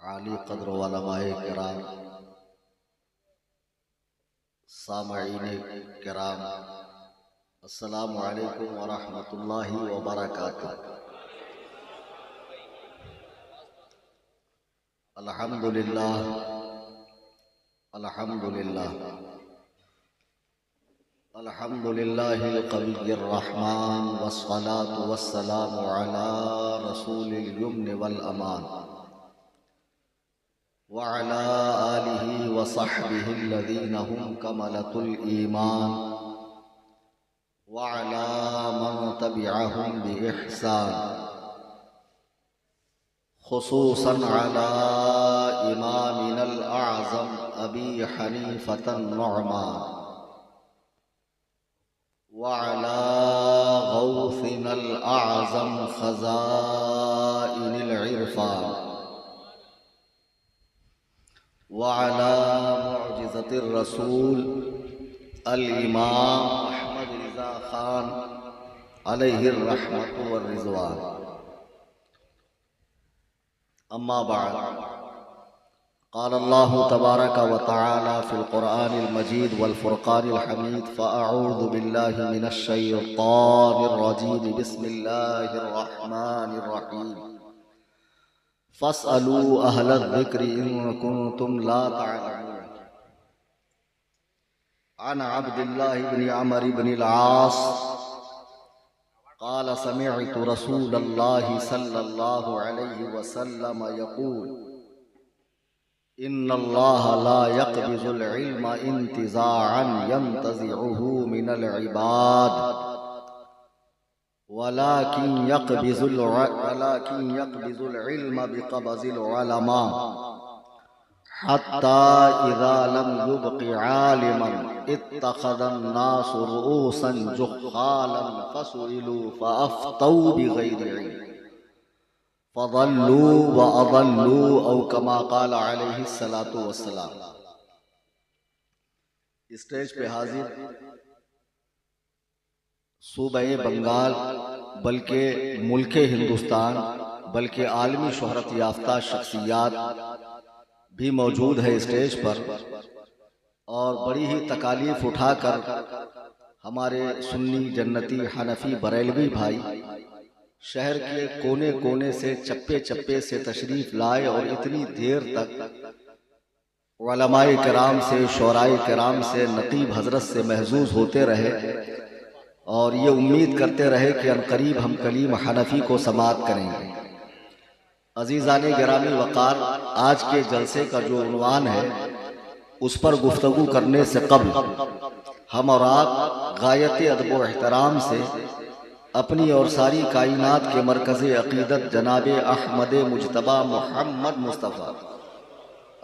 आली क़द्र उलमाए किराम, सामईन किराम, अस्सलामु अलैकुम व रहमतुल्लाहि व बरकातुहू। अल्हम्दुलिल्लाह अल्हम्दुलिल्लाह अल्हम्दुलिल्लाहिल क़विय्यिर रहमान वस्सलातु वस्सलामु अला रसूलिल युम्न वल अमान व अला आलिहि व सहबिहि अल्लज़ीना हुम कमलतुल ईमान व अला मन तबिअहुम बि इहसान, खुसूसन अला इमामिनल आज़म अबी हनीफ़तन नुअमान व अला गौसिनल आज़म ख़ज़ाइनिल इरफ़ान व अला मुअजिज़तिर रसूल अल इमाम अहमद रिज़ा खान अलैहिर रहमतु व रिज़वान। अम्मा बाद, क़ाल अल्लाहु तबारक व तआला फ़िल क़ुरआनिल मजीद वल फ़ुरक़ानिल हमीद फ़अऊज़ु बिल्लाहि मिनश शैतानिर रजीम बिस्मिल्लाहिर रहमानिर रहीम फ़स्अलू अहलज़ ज़िक्रि इन कुन्तुम ला तअलमून। अन अब्दिल्लाह इब्न अमर इब्न अल-आस क़ाल समिअतु रसूलल्लाहि सल्लल्लाहु अलैहि वसल्लम यक़ूल इन्नल्लाह ला यक़बिज़ुल इल्म इंतिज़ाअन यंतज़िउहु मिनल इबाद वलाकिन यक़बिज़ुल इल्म बिक़ब्ज़िल उलमा हत्ता इज़ा लम युबक़ि आलिमन इत्तख़ज़न नासु रुऊसन जुख़्ख़ालन फ़सुइलू फ़अफ़्तौ बिग़ैरि इल्म फ़ज़ल्लू व अज़ल्लू औ कमा क़ाल अलैहिस्सलातु वस्सलाम। स्टेज पे हाजिर सूबे बंगाल बल्कि मुल्क हिंदुस्तान बल्कि आलमी शोहरत याफ्ता शख्सियात भी मौजूद है स्टेज पर, और बड़ी ही तकालीफ उठाकर हमारे सुन्नी जन्नती हनफी बरेलवी भाई शहर के कोने कोने से चप्पे चप्पे से तशरीफ लाए और इतनी देर तक उलमाए किराम से शोराए किराम से नकीब हजरत से महजूज होते रहे और ये उम्मीद करते रहे कि अनकरीब हम कलीम हनफी को समाअत करेंगे। अजीज़ाने गिरामी वक़ार, आज के जलसे का जो उन्वान है उस पर गुफ्तगू करने से कब्ल हम और आप गायत अदब व एहतराम से अपनी और सारी कायनात के मरकज़ अक़ीदत जनाब अहमद मुजतबा मोहम्मद मुस्तफ़ा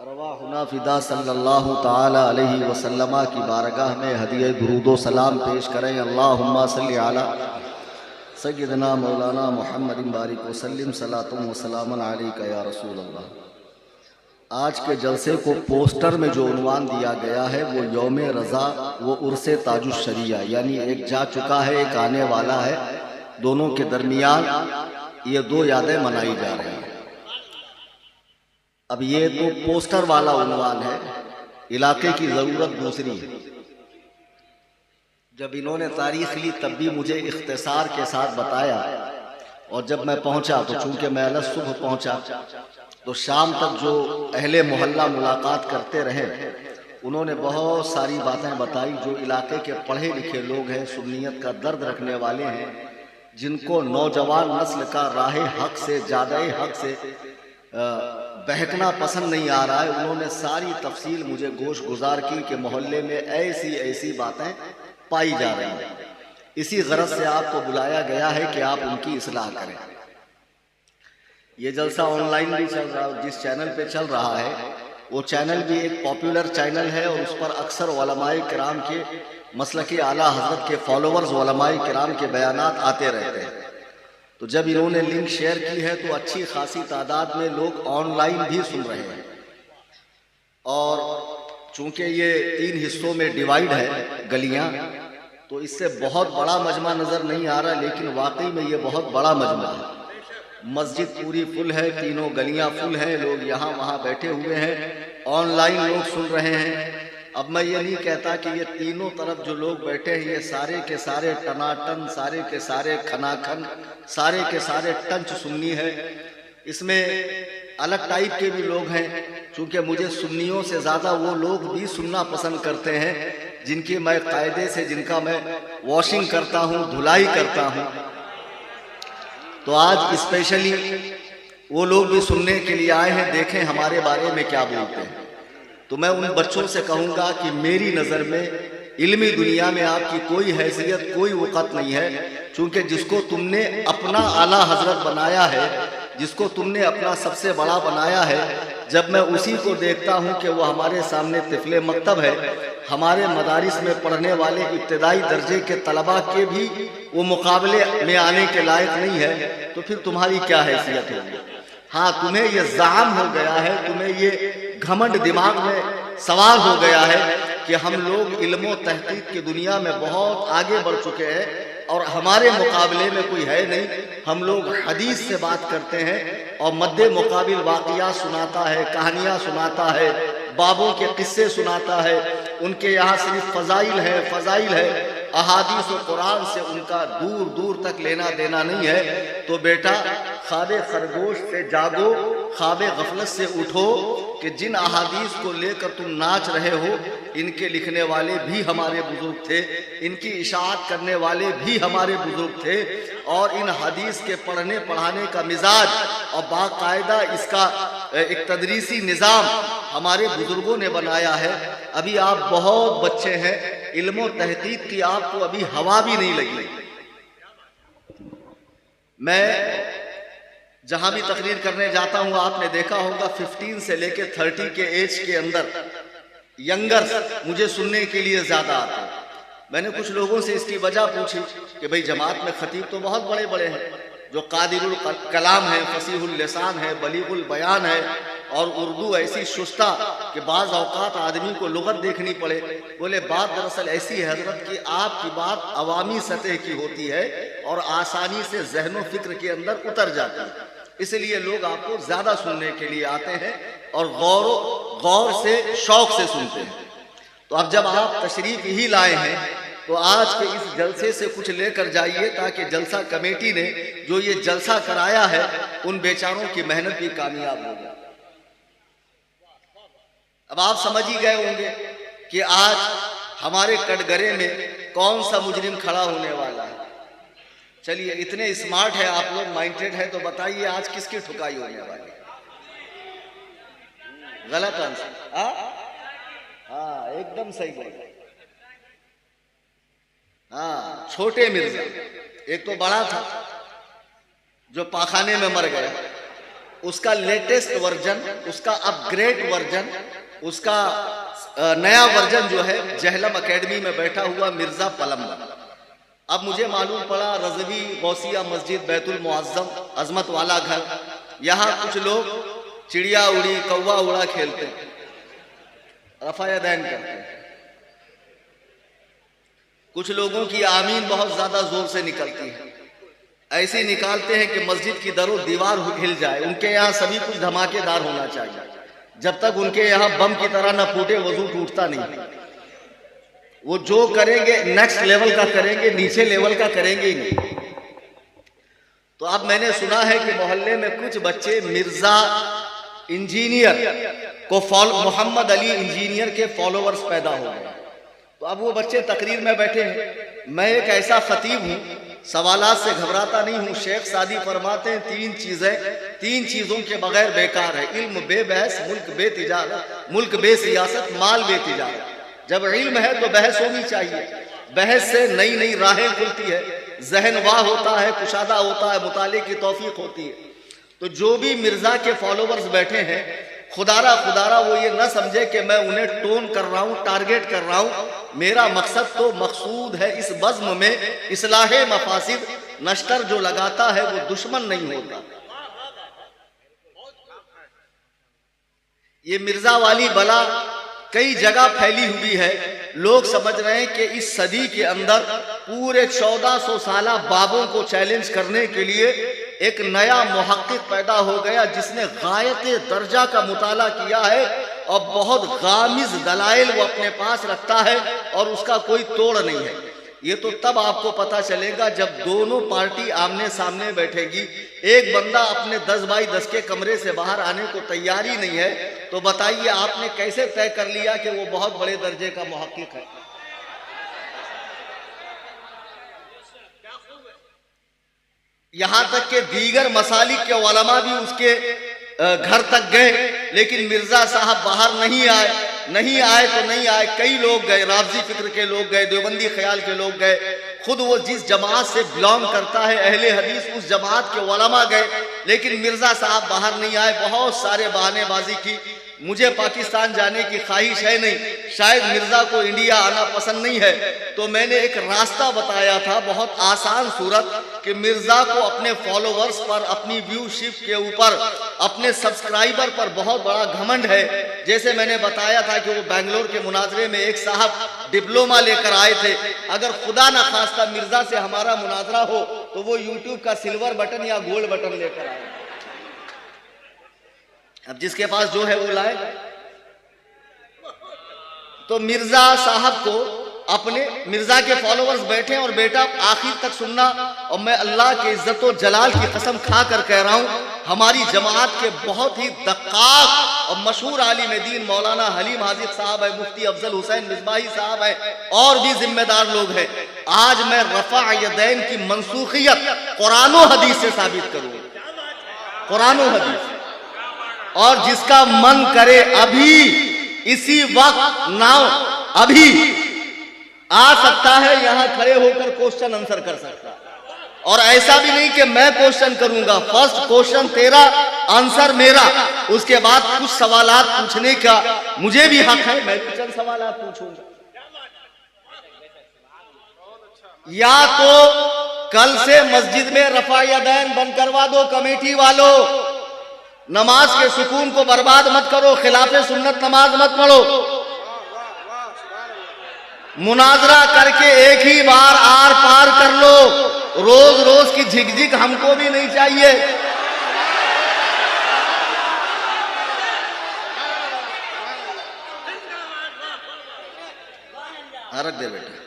अरवाहुना फ़िदा सल्लल्लाहु ताला अलैहि वसल्लम की बारगाह में हदिया दुरूदो सलाम पेश करें। अल्लाहुम्मा सल्लि अला सय्यदना मौलाना मुहम्मदिन बारिक वसल्लिम सलातुम व सलामन अलैका या रसूल अल्लाह। आज के जलसे को पोस्टर में जो उन्वान दिया गया है वो यौम रज़ा व उर्से ताजुश शरिया, यानी एक जा चुका है एक आने वाला है, दोनों के दरमियान ये दो यादें मनाई जा रही हैं। अब ये तो पोस्टर वाला उन्वान है, इलाके की ज़रूरत दूसरी है। जब इन्होंने तारीख ली तब भी मुझे इख्तिसार के साथ बताया, और जब मैं पहुंचा तो चूंकि मैं अलग सुबह पहुंचा तो शाम तक जो अहले मोहल्ला मुलाकात करते रहे उन्होंने बहुत सारी बातें बताई जो इलाके के पढ़े लिखे लोग हैं, सुन्नियत का दर्द रखने वाले हैं, जिनको नौजवान नस्ल का राह हक से ज़्यादा हक से बहकना पसंद नहीं आ रहा है। उन्होंने सारी तफसील मुझे गोश गुजार की कि मोहल्ले में ऐसी ऐसी बातें पाई जा रही हैं। इसी गरज से आपको बुलाया गया है कि आप उनकी इस्लाह करें। ये जलसा ऑनलाइन भी चल रहा है, जिस चैनल पे चल रहा है वो चैनल भी एक पॉपुलर चैनल है और उस पर अक्सर उलमाए किराम के मसलक आला हजरत के फॉलोवर्स उलमाए किराम के बयानात आते रहते हैं। तो जब इन्होंने लिंक शेयर की है तो अच्छी खासी तादाद में लोग ऑनलाइन भी सुन रहे हैं, और चूंकि ये 3 हिस्सों में डिवाइड है गलियां, तो इससे बहुत बड़ा मजमा नजर नहीं आ रहा, लेकिन वाकई में ये बहुत बड़ा मजमा है। मस्जिद पूरी फुल है, तीनों गलियां फुल हैं, लोग यहाँ वहाँ बैठे हुए हैं, ऑनलाइन लोग सुन रहे हैं। अब मैं ये नहीं कहता कि ये तीनों तरफ जो लोग बैठे हैं ये सारे के सारे टनाटन, सारे के सारे खनाखन, सारे के सारे टंच सुन्नी है। इसमें अलग टाइप के भी लोग हैं, क्योंकि मुझे सुन्नियों से ज़्यादा वो लोग भी सुनना पसंद करते हैं जिनकी मैं कायदे से, जिनका मैं वॉशिंग करता हूँ, धुलाई करता हूँ। तो आज स्पेशली वो लोग भी सुनने के लिए आए हैं, देखें हमारे बारे में क्या बोलते हैं। तो मैं उन बच्चों से कहूँगा कि मेरी नज़र में इल्मी दुनिया में आपकी कोई हैसियत, कोई वक़्त नहीं है, क्योंकि जिसको तुमने अपना आला हजरत बनाया है, जिसको तुमने अपना सबसे बड़ा बनाया है, जब मैं उसी को देखता हूँ कि वो हमारे सामने तिफले मकतब है, हमारे मदारिस में पढ़ने वाले इब्तदाई दर्जे के तलबा के भी वो मुकाबले में आने के लायक नहीं है, तो फिर तुम्हारी क्या हैसियत होगी। हाँ, तुम्हें ये ज़ाम हो गया है, तुम्हें ये घमंड दिमाग में सवार हो गया है कि हम लोग इल्म और तहकीक की दुनिया में बहुत आगे बढ़ चुके हैं और हमारे मुकाबले में कोई है नहीं। हम लोग हदीस से बात करते हैं और मद्दे मुकाबिल वाक़िया सुनाता है, कहानियाँ सुनाता है, बाबों के किस्से सुनाता है। उनके यहाँ सिर्फ फ़ज़ाइल है, अहादीस और कुरान से उनका दूर दूर तक लेना देना नहीं है। तो बेटा, ख्वाबे खरगोश से जागो, ख्वाबे गफलत से उठो कि जिन अहादीस को लेकर तुम नाच रहे हो, इनके लिखने वाले भी हमारे बुजुर्ग थे, इनकी इशाअत करने वाले भी हमारे बुजुर्ग थे, और इन हदीस के पढ़ने पढ़ाने का मिजाज और बाकायदा इसका एक तदरीसी निज़ाम हमारे बुजुर्गों ने बनाया है। अभी आप बहुत बच्चे हैं, इल्म और तहकीक की आपको अभी हवा भी नहीं लगी। मैं जहां भी तकरीर करने जाता हूं, आपने देखा होगा 15 से लेके 30 के एज के अंदर यंगर मुझे सुनने के लिए ज्यादा आते हैं। मैंने कुछ लोगों से इसकी वजह पूछी कि भाई जमात में खतीब तो बहुत बड़े बड़े हैं, जो कादिरुल कलाम है, फसीहुल लिसान है, बलीगुल बयान है, और उर्दू ऐसी शुस्ता कि बाज़ औकात आदमी को लुगत देखनी पड़े। बोले बात दरअसल ऐसी है हजरत कि आपकी बात अवामी सतह की होती है और आसानी से ज़हनो फिक्र के अंदर उतर जाती है, इसलिए लोग आपको ज़्यादा सुनने के लिए आते हैं और गौर से, शौक से सुनते हैं। तो अब जब आप तशरीफ ही लाए हैं तो आज के इस जलसे से कुछ लेकर जाइए, ताकि जलसा कमेटी ने जो ये जलसा कराया है उन बेचारों की मेहनत भी कामयाब हो जाए। अब आप समझ ही गए होंगे कि आज हमारे कटघरे में कौन सा मुजरिम खड़ा होने वाला है। चलिए, इतने स्मार्ट है आप लोग, माइंडेड है, तो बताइए आज किसकी ठुकाई होने वाली है? गलत आंसर। हाँ, एकदम सही बोला। हाँ, छोटे मिर्जा। एक तो बड़ा था जो पाखाने में मर गया, उसका लेटेस्ट वर्जन, उसका अपग्रेड वर्जन, उसका नया वर्जन जो है जहलम एकेडमी में बैठा हुआ मिर्जा पलम्बर। अब मुझे मालूम पड़ा रज़वी गौसिया मस्जिद, बैतुल मुअज़्ज़म, अजमत वाला घर, यहाँ कुछ लोग चिड़िया उड़ी, कौवा उड़ा खेलते हैं, रफ़ायदैन करते हैं। कुछ लोगों की आमीन बहुत ज्यादा जोर से निकलती है, ऐसे निकालते हैं कि मस्जिद की दरो दीवार हिल जाए। उनके यहाँ सभी कुछ धमाकेदार होना चाहिए, जब तक उनके यहाँ बम की तरह न फूटे वजू टूटता नहीं। वो जो करेंगे नेक्स्ट लेवल का करेंगे, नीचे लेवल का करेंगे ही नहीं। तो अब मैंने सुना है कि मोहल्ले में कुछ बच्चे मिर्जा इंजीनियर को मोहम्मद अली इंजीनियर के फॉलोअर्स पैदा हो गए। तो अब वो बच्चे तकरीर में बैठे हैं। मैं एक ऐसा खतीब हूँ, सवालात से घबराता नहीं हूँ। शेख सादी फरमाते हैं तीन चीज़ों के बगैर बेकार है, इल्म बेबहस, मुल्क बेतिजारत, मुल्क बेसियासत, माल बेतिजारत। जब इल्म है तो बहस होनी चाहिए, बहस से नई नई राहें खुलती है, जहन वाह होता है, कुशादा होता है, मुताले की तौफीक होती है। तो जो भी मिर्जा के फॉलोवर्स बैठे हैं, खुदारा वो ये ना समझे कि मैं उन्हें टोन कर रहा हूँ, टारगेट कर रहा हूँ। मेरा मकसद तो मकसूद है इस बज़्म में इस्लाहे मफासिद। नश्तर जो लगाता है वो दुश्मन नहीं होता। ये मिर्जा वाली बला कई जगह फैली हुई है। लोग समझ रहे हैं कि इस सदी के अंदर पूरे 1400 साला बाबों को चैलेंज करने के लिए एक नया मुहक्किक पैदा हो गया जिसने गायत दर्जा का मुताला किया है और बहुत गामिज दलाइल वो अपने पास रखता है और उसका कोई तोड़ नहीं है। ये तो तब आपको पता चलेगा जब दोनों पार्टी आमने सामने बैठेगी। एक बंदा अपने 10 बाई 10 के कमरे से बाहर आने को तैयार ही नहीं है, तो बताइए आपने कैसे तय कर लिया कि वो बहुत बड़े दर्जे का मुहक्किक है। यहां तक कि दीगर मसालिक के उलमा भी उसके घर तक गए, लेकिन मिर्जा साहब बाहर नहीं आए तो नहीं आए। कई लोग गए, राफजी फिक्र के लोग गए, देवबंदी ख्याल के लोग गए, खुद वो जिस जमात से बिलोंग करता है अहले हदीस उस जमात के उलमा गए, लेकिन मिर्जा साहब बाहर नहीं आए। बहुत सारे बहानेबाजी की। मुझे पाकिस्तान जाने की ख्वाहिश है नहीं, शायद मिर्जा को इंडिया आना पसंद नहीं है, तो मैंने एक रास्ता बताया था बहुत आसान सूरत कि मिर्जा को अपने फॉलोवर्स पर, अपनी व्यूशिप के ऊपर, अपने सब्सक्राइबर पर बहुत बड़ा घमंड है। जैसे मैंने बताया था कि वो बेंगलोर के मुनाजरे में एक साहब डिप्लोमा लेकर आए थे। अगर खुदा न खास्ता मिर्जा से हमारा मुनाजरा हो तो वो यूट्यूब का सिल्वर बटन या गोल्ड बटन लेकर आए। अब जिसके पास जो है वो लाए। तो मिर्जा साहब को अपने, मिर्जा के फॉलोवर्स बैठे और बेटा आखिर तक सुनना, और मैं अल्लाह के इज्जत व जलाल की कसम खा कर कह रहा हूं, हमारी जमात के बहुत ही दक्काक और मशहूर आलिम दीन मौलाना हलीम हाजिद साहब है, मुफ्ती अफजल हुसैन मिसबाही साहब है, और भी जिम्मेदार लोग हैं। आज मैं रफा यदैन की मनसूखियत कुरान व हदीस से साबित करूंगा, कुरान व हदीस। और जिसका मन करे अभी इसी वक्त नाउ अभी आ सकता है, यहां खड़े होकर क्वेश्चन आंसर कर सकता है। और ऐसा भी नहीं कि मैं क्वेश्चन करूंगा, फर्स्ट क्वेश्चन तेरा, आंसर मेरा, उसके बाद कुछ सवालात पूछने का मुझे भी हक है, मैं भी चंद सवालात पूछूंगा। या तो कल से मस्जिद में रफा यदैन बंद करवा दो कमेटी वालों, नमाज के सुकून को बर्बाद मत करो, खिलाफे सुन्नत नमाज मत पढ़ो, मुनाजरा करके एक ही बार आर पार कर लो। रोज रोज की झिकझिक हमको भी नहीं चाहिए। रख दे बेटा,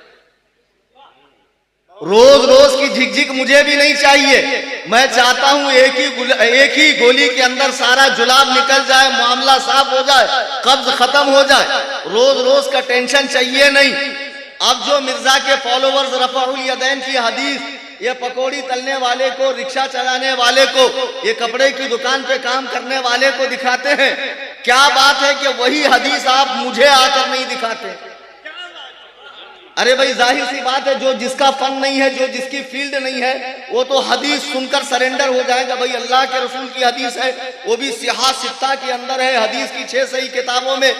रोज रोज की झिकझिक मुझे भी नहीं चाहिए। मैं चाहता हूं एक ही गोली के अंदर सारा जुलाब निकल जाए, मामला साफ हो जाए, कब्ज खत्म हो जाए। रोज रोज का टेंशन चाहिए नहीं। अब जो मिर्जा के फॉलोवर्स रफाउल यदैन की हदीस, ये पकौड़ी तलने वाले को, रिक्शा चलाने वाले को, ये कपड़े की दुकान पे काम करने वाले को दिखाते हैं, क्या बात है कि वही हदीस आप मुझे आकर नहीं दिखाते? अरे भाई जाहिर सी बात है, जो जिसका फन नहीं है, जो जिसकी फील्ड नहीं है, वो तो हदीस सुनकर सरेंडर हो जाएगा। भाई अल्लाह के रसूल की हदीस है, वो भी सिहा सित्ता के अंदर है, हदीस की 6 सही किताबों में।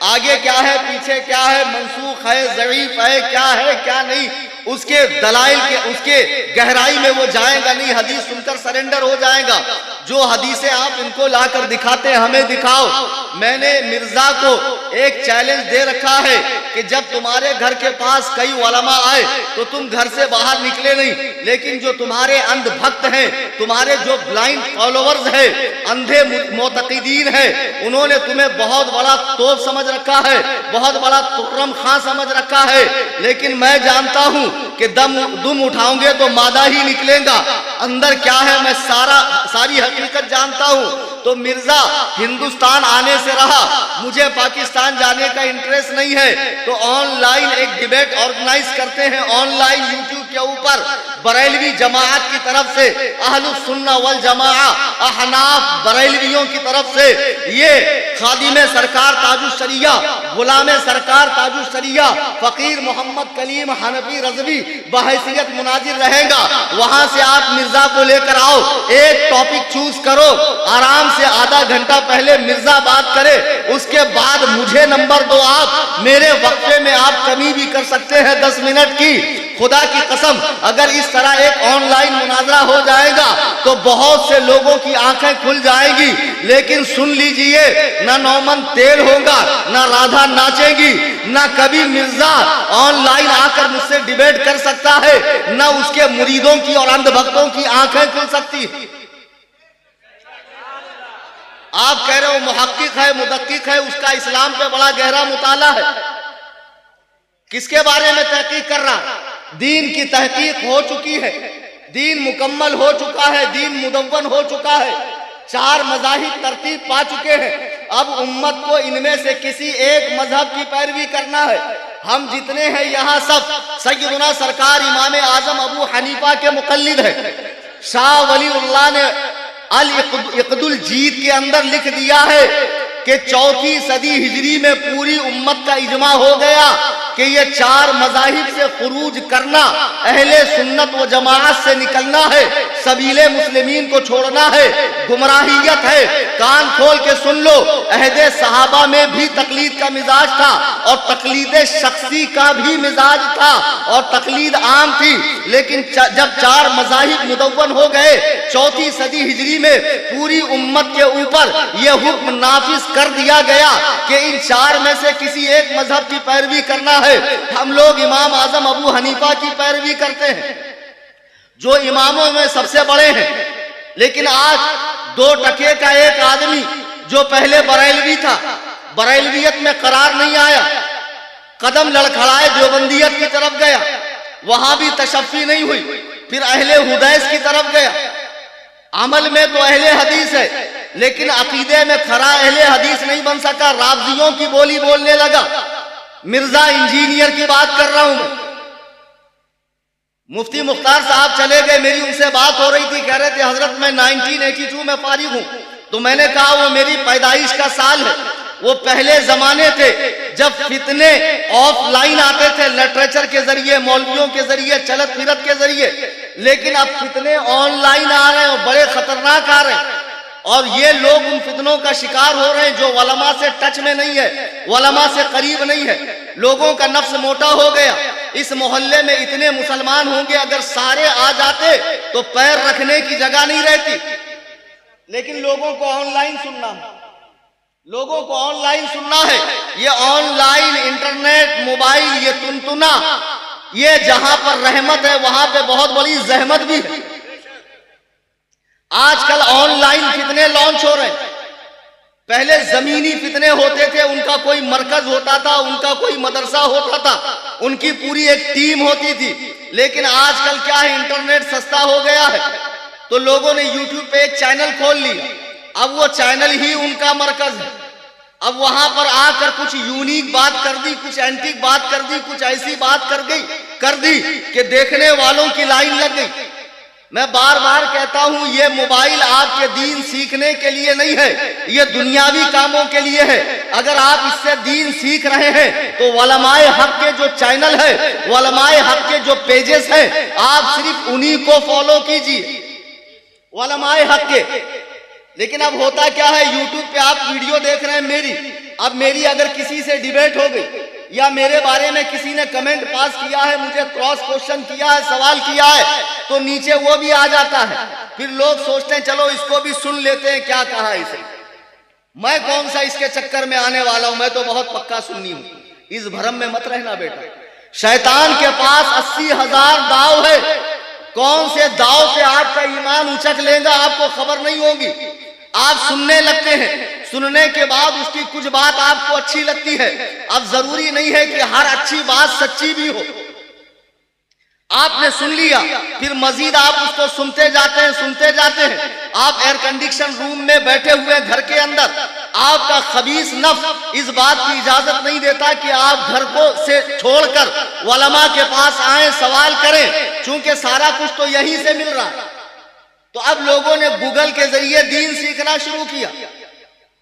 आगे क्या है, पीछे क्या है, मनसूख है, ज़ईफ है, क्या नहीं, उसके दलाइल के, उसके गहराई में वो जाएगा नहीं, हदीस सुनकर सरेंडर हो जाएगा। जो हदीसें आप इनको लाकर दिखाते हैं, हमें दिखाओ। मैंने मिर्जा को एक चैलेंज दे रखा है कि जब तुम्हारे घर के पास कई उलमा आए तो तुम घर से बाहर निकले नहीं, लेकिन जो तुम्हारे अंध भक्त हैं, तुम्हारे जो ब्लाइंड फॉलोवर्स हैं, अंधे मोतकीदीन हैं, उन्होंने तुम्हें बहुत बड़ा तोप समझ रखा है, बहुत बड़ा तुर्रम खां समझ रखा है। लेकिन मैं जानता हूं कि दुम उठाओगे तो मादा ही निकलेगा, अंदर क्या है मैं सारी हकीकत जानता हूं। तो मिर्जा हिंदुस्तान आने से रहा, मुझे पाकिस्तान जाने का इंटरेस्ट नहीं है, तो ऑनलाइन एक डिबेट ऑर्गेनाइज करते हैं, ऑनलाइन यूट्यूब के ऊपर बरेलवी जमात की तरफ से, अहलुस सुन्ना वल जमाआ अहनाफ बरेलवियों की तरफ से, ये खादिमे सरकार ताजुश शरिया, गुलामे सरकार ताजुश शरिया फकीर मोहम्मद कलीम हनफी रज़वी बहैसियत मुनाजिर रहेगा। वहां से आप मिर्जा को लेकर आओ, एक टॉपिक चूज करो, आराम से आधा घंटा पहले मिर्जा बात करे, उसके बाद मुझे नंबर दो। आप मेरे वक्फे में आप कमी भी कर सकते हैं 10 मिनट की। खुदा की कसम, अगर इस तरह एक ऑनलाइन मुनाजरा हो जाएगा तो बहुत से लोगों की आंखें खुल जाएगी। लेकिन सुन लीजिए, ना नौमन तेल होगा, ना राधा नाचेगी, ना कभी मिर्जा ऑनलाइन आकर मुझसे डिबेट कर सकता है, ना उसके मुरीदों की और अंधभक्तों की आंखें खुल सकती। आप कह रहे हो मुहक्किक है, मुदक्किक है, उसका इस्लाम पे बड़ा गहरा मुताला है। किसके बारे में तहकीक कर रहा? दीन की तहकीक हो चुकी है, दीन मुकम्मल हो चुका है, दीन मुदव्वन हो चुका है, 4 मज़ाहिब तरतीब पा चुके हैं। अब उम्मत को इनमें से किसी एक मजहब की पैरवी करना है। हम जितने हैं यहाँ सब सैयदना सरकार इमाम आजम अबू हनीफा के मुक़ल्लिद है। शाह वलीउल्लाह ने अल इक़दुल जीद के अंदर लिख दिया है कि 4वीं सदी हिजरी में पूरी उम्मत का इजमा हो गया कि ये 4 मज़ाहिब से खुरूज करना, अहले सुन्नत व जमाअत से निकलना है, सबीले मुस्लिमीन को छोड़ना है, गुमराहियत है। कान खोल के सुन लो, अहदे सहाबा में भी तकलीद का मिजाज था और तकलीद शख्सी का भी मिजाज था और तकलीद आम थी। लेकिन जब 4 मज़ाहिब मुदव्वन हो गए 4वीं सदी हिजरी में, पूरी उम्मत के ऊपर यह हुक्म नाफिज कर दिया गया कि इन 4 में से किसी एक मजहब की पैरवी करना है। हम लोग इमाम आजम अबू हनीफा की पैरवी करते हैं, जो इमामों में सबसे बड़े हैं। लेकिन आज 2 टके का एक आदमी जो पहले बरेलवी था, बरेलवियत में करार नहीं आया, कदम लड़खड़ाए देवबंदियत की तरफ गया, वहां भी तशफ़ी नहीं हुई, फिर अहले हुदैस की तरफ गया। अमल में तो अहले हदीस है, लेकिन अकीदे में खरा अहले हदीस नहीं बन सका, राफ़ज़ियों की बोली बोलने लगा। मिर्जा इंजीनियर की बात कर रहा हूं मैं। मुफ्ती मुख्तार साहब चले गए, मेरी उनसे बात हो रही थी, कह रहे थे हजरत मैं 1982 में फारिग हूं। तो मैंने कहा वो मेरी पैदाइश का साल है। वो पहले जमाने थे जब फितने ऑफलाइन आते थे, लिटरेचर के जरिए, मौलवियों के जरिए, चलत फिरत के जरिए। लेकिन अब फितने ऑनलाइन आ रहे हैं और बड़े खतरनाक आ रहे हैं, और ये लोग उन फितनों का शिकार हो रहे हैं जो वलमा से टच में नहीं है, वलमा से करीब नहीं है। लोगों का नफ्स मोटा हो गया। इस मोहल्ले में इतने मुसलमान होंगे, अगर सारे आ जाते तो पैर रखने की जगह नहीं रहती। लेकिन लोगों को ऑनलाइन सुनना है, लोगों को ऑनलाइन सुनना है। ये ऑनलाइन, इंटरनेट, मोबाइल, ये तुनतुना, ये जहां पर रहमत है वहां पे बहुत बड़ी जहमत भी है। आजकल ऑनलाइन फितने लॉन्च हो रहे हैं। पहले जमीनी फितने होते थे, उनका कोई मरकज होता था, उनका कोई मदरसा होता था, उनकी पूरी एक टीम होती थी। लेकिन आजकल क्या है, इंटरनेट सस्ता हो गया है, तो लोगों ने यूट्यूब पे एक चैनल खोल लिया। अब वो चैनल ही उनका मरकज है। अब वहां पर आकर कुछ यूनिक बात कर दी, कुछ एंटीक बात कर दी, कुछ ऐसी बात कर दी कि देखने वालों की लाइन लग गई। मैं बार बार कहता हूं, ये मोबाइल आपके दीन सीखने के लिए नहीं है, ये दुनियावी कामों के लिए है। अगर आप इससे दीन सीख रहे हैं तो वलमाए हक के जो चैनल है, वलमाए हक के जो पेजेस हैं, आप सिर्फ उन्हीं को फॉलो कीजिए, वलमाए हक के। लेकिन अब होता क्या है, यूट्यूब पे आप वीडियो देख रहे हैं मेरी, अब मेरी अगर किसी से डिबेट हो गई या मेरे बारे में किसी ने कमेंट पास किया है, मुझे क्रॉस क्वेश्चन किया है, सवाल किया है, तो नीचे वो भी आ जाता है। फिर लोग सोचते हैं चलो इसको भी सुन लेते हैं, क्या कहा इसे। मैं कौन सा इसके चक्कर में आने वाला हूं, मैं तो बहुत पक्का सुन्नी हूं। इस भ्रम में मत रहना बेटा। शैतान के पास 80,000 दाव है। कौन से दाव पे आपका ईमान उचक लेगा आपको खबर नहीं होगी। आप सुनने लगते हैं, सुनने के बाद उसकी कुछ बात आपको अच्छी लगती है। अब जरूरी नहीं है कि हर अच्छी बात सच्ची भी हो। आपने सुन लिया, फिर मजीद आप उसको सुनते जाते हैं, सुनते जाते हैं। आप एयर कंडीशन रूम में बैठे हुए घर के अंदर, आपका खबीस नफ्स इस बात की इजाजत नहीं देता कि आप घर को से छोड़कर वलमा के पास आए, सवाल करें, चूंकि सारा कुछ तो यहीं से मिल रहा है। तो अब लोगों ने गूगल के जरिए दीन सीखना शुरू किया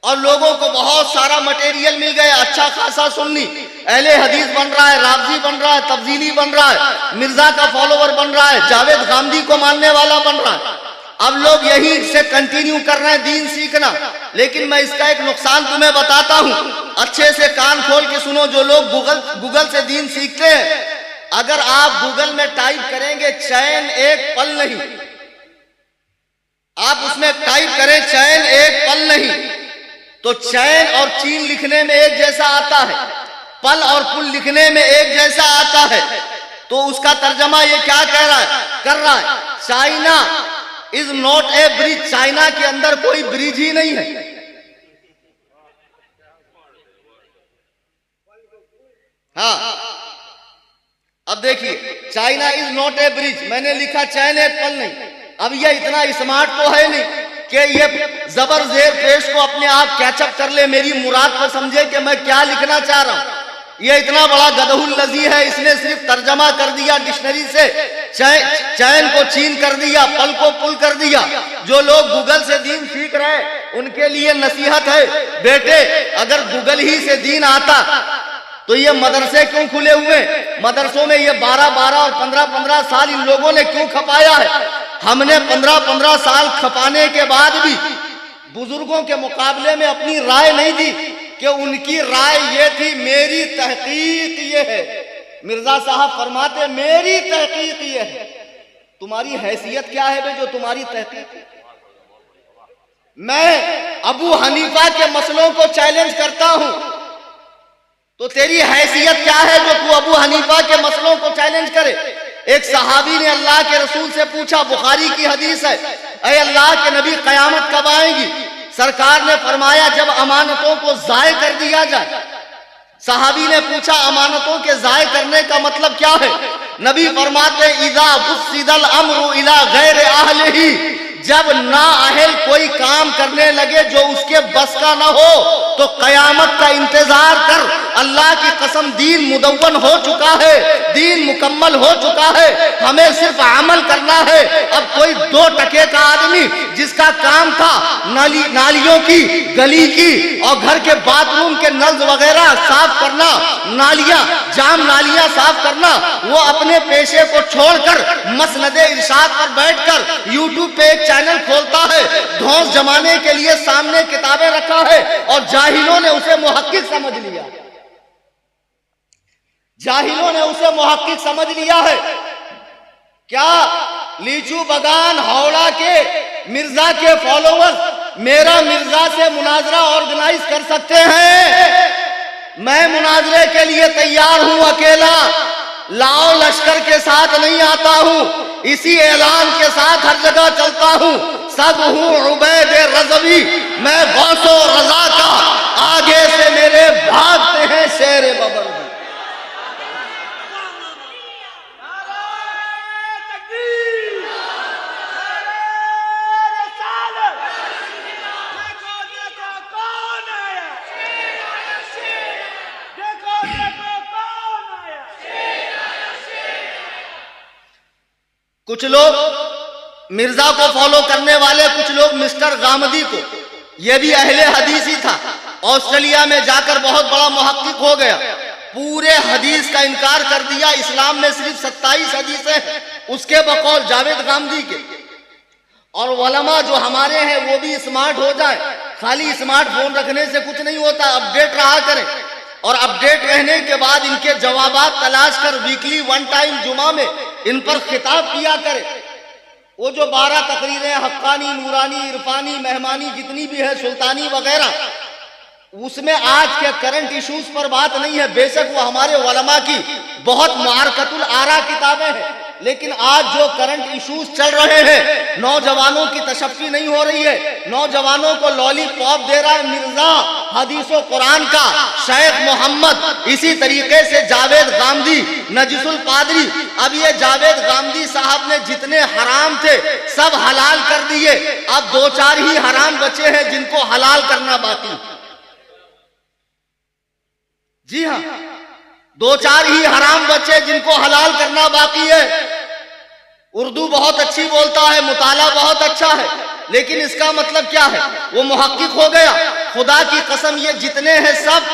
और लोगों को बहुत सारा मटेरियल मिल गया। अच्छा खासा सुन्नी अहले हदीस बन रहा है, राफ़ज़ी बन रहा है, तब्जीली बन रहा है, मिर्जा का फॉलोवर बन रहा है, जावेद गांधी को मानने वाला बन रहा है। अब लोग यही से कंटिन्यू कर रहे हैं दीन सीखना। लेकिन मैं इसका एक नुकसान तुम्हें बताता हूं, अच्छे से कान खोल के सुनो। जो लोग गूगल से दीन सीखते हैं, अगर आप गूगल में टाइप करेंगे चैन एक पल नहीं, आप उसमें टाइप करें चैन एक पल नहीं, तो चैन और चीन लिखने में एक जैसा आता है, पल और पुल लिखने में एक जैसा आता है। तो उसका तर्जमा ये क्या कह रहा है, कर रहा है, China is not a bridge, China के अंदर कोई ब्रिज ही नहीं है। हाँ, अब देखिए, China is not a bridge, मैंने लिखा चैन एक पल नहीं। अब ये इतना स्मार्ट तो है नहीं कि ये जबर जेर पेश को अपने आप कैचअप कर ले, मेरी मुराद को समझे कि मैं क्या लिखना चाह रहा हूं। ये इतना बड़ा गदहुल लजी है, इसने सिर्फ तर्जमा कर दिया डिक्शनरी से, चैन को चीन कर दिया, पल को पुल कर दिया। जो लोग गूगल से दीन सीख रहे उनके लिए नसीहत है, बेटे अगर गूगल ही से दीन आता तो ये मदरसे क्यों खुले हुए? मदरसों में ये 12-12 और 15-15 साल इन लोगों ने क्यों खपाया है? हमने 15-15 साल खपाने के बाद भी बुजुर्गों के मुकाबले में अपनी राय नहीं दी कि उनकी राय ये थी, मेरी तहकीक ये है। मिर्जा साहब फरमाते मेरी तहकीक ये है। तुम्हारी हैसियत क्या है बे जो तुम्हारी तहकीक? मैं अबू हनीफा के मसलों को चैलेंज करता हूं, तो तेरी हैसियत क्या है जो तू अबू हनीफा के मसलों को चैलेंज करे? एक सहाबी ने अल्लाह के रसूल से पूछा, बुखारी की हदीस है, ऐ अल्लाह के नबी कयामत कब आएगी? सरकार ने फरमाया जब अमानतों को जाय कर दिया जाए। सहाबी ने पूछा अमानतों के जाय करने का मतलब क्या है? नबी फरमाते इज़ा बुस्सिदल अम्रु इला गैर अहलिही, जब नाअहल कोई काम करने लगे जो उसके बस का ना हो तो कयामत का इंतजार कर। अल्लाह की कसम दीन मुदव्वन हो चुका है, दीन मुकम्मल हो चुका है, हमें सिर्फ अमल करना है। अब कोई 2 टके का आदमी जिसका काम था नालियों की, गली की और घर के बाथरूम के नल वगैरह साफ करना, नालियां जाम नालियां साफ करना, वो अपने पेशे को छोड़कर मसनदे इरशाद पर बैठकर यूट्यूब पे एक चैनल खोलता है, धौंस जमाने के लिए सामने किताबें रखा है और जाहिलों ने उसे मुहक्किक समझ लिया। जाहिलों ने उसे मुहक्किक समझ लिया है। क्या लीचू बगान हावड़ा के मिर्जा के फॉलोवर्स मेरा मिर्जा से मुनाजरा ऑर्गेनाइज कर सकते हैं? मैं मुनाजरे के लिए तैयार हूं, अकेला लाओ लश्कर के साथ नहीं आता हूं, इसी ऐलान के साथ हर जगह चलता हूं, सब हूं उबैद रज़वी, मैं गौसो रजा का, आगे से मेरे भागते हैं शेर बबर। कुछ लोग मिर्जा को फॉलो करने वाले, कुछ लोग मिस्टर गामदी को, यह भी अहले हदीस ही था, ऑस्ट्रेलिया में जाकर बहुत बड़ा मुहक्किक हो गया, पूरे हदीस का इनकार कर दिया। इस्लाम में सिर्फ 27 हदीसें हैं उसके बकौल जावेद गामदी के। और उलमा जो हमारे हैं वो भी स्मार्ट हो जाए, खाली स्मार्टफोन रखने से कुछ नहीं होता, अपडेट रहा करें और अपडेट रहने के बाद इनके जवाबात तलाश कर वीकली 1 टाइम जुमा में इन पर खिताब किया करे। वो जो 12 तकरीरें हक्कानी, नूरानी, इरफानी, मेहमानी जितनी भी है, सुल्तानी वगैरह, उसमें आज के करंट इश्यूज पर बात नहीं है। बेशक वो हमारे उलमा की बहुत मारकतुल आरा किताबें हैं, लेकिन आज जो करंट इश्यूज चल रहे हैं, नौजवानों की तशफ़ी नहीं हो रही है, नौजवानों को लॉलीपॉप दे रहा है मिर्जा हदीसो कुरान का शेख मोहम्मद, इसी तरीके से जावेद गामदी, नजिसुल कादरी। अब ये जावेद गामदी साहब ने जितने हराम थे सब हलाल कर दिए, अब 2-4 ही हराम बचे हैं जिनको हलाल करना बाकी। जी हाँ, 2-4 ही हराम बचे जिनको हलाल करना बाकी है। उर्दू बहुत अच्छी बोलता है, मुताला बहुत अच्छा है, लेकिन इसका मतलब क्या है? वो मुहक्किक हो गया। खुदा की कसम ये जितने हैं सब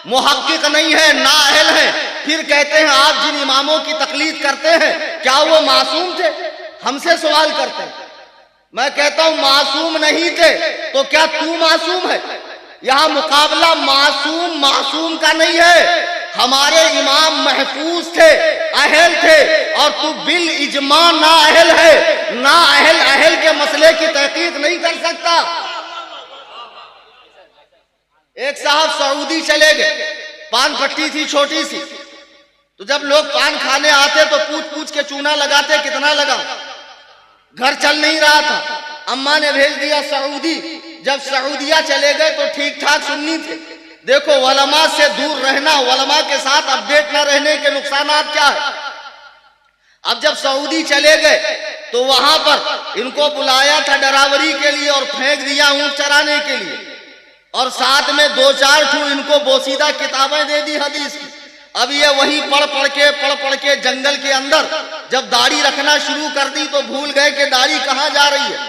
मुहक्किक नहीं है, नाअहल है। फिर कहते हैं आप जिन इमामों की तकलीद करते हैं क्या वो मासूम थे? हमसे सवाल करते हैं। मैं कहता हूं मासूम नहीं थे तो क्या तू मासूम है? यहां मुकाबला मासूम का नहीं है। हमारे इमाम महफूज थे, अहल थे, और तू बिल इजमा ना अहल है। ना अहल के मसले की तहकीक नहीं कर सकता। एक साहब सऊदी चले गए, पान पट्टी थी छोटी सी, तो जब लोग पान खाने आते तो पूछ पूछ के चूना लगाते, कितना लगा? घर चल नहीं रहा था, अम्मा ने भेज दिया सऊदी। जब सऊदिया चले गए तो ठीक ठाक सुन्नी थे, देखो उलमा से दूर रहना, उलमा के साथ अपडेट न रहने के नुकसानात क्या है। अब जब सऊदी चले गए तो वहां पर इनको बुलाया था डरावरी के लिए और फेंक दिया ऊंट चराने के लिए, और साथ में 2-4 ठू इनको बोसीदा किताबें दे दी हदीस की। अब ये वही पढ़ पढ़ के जंगल के अंदर जब दाढ़ी रखना शुरू कर दी तो भूल गए कि दाढ़ी कहां जा रही है।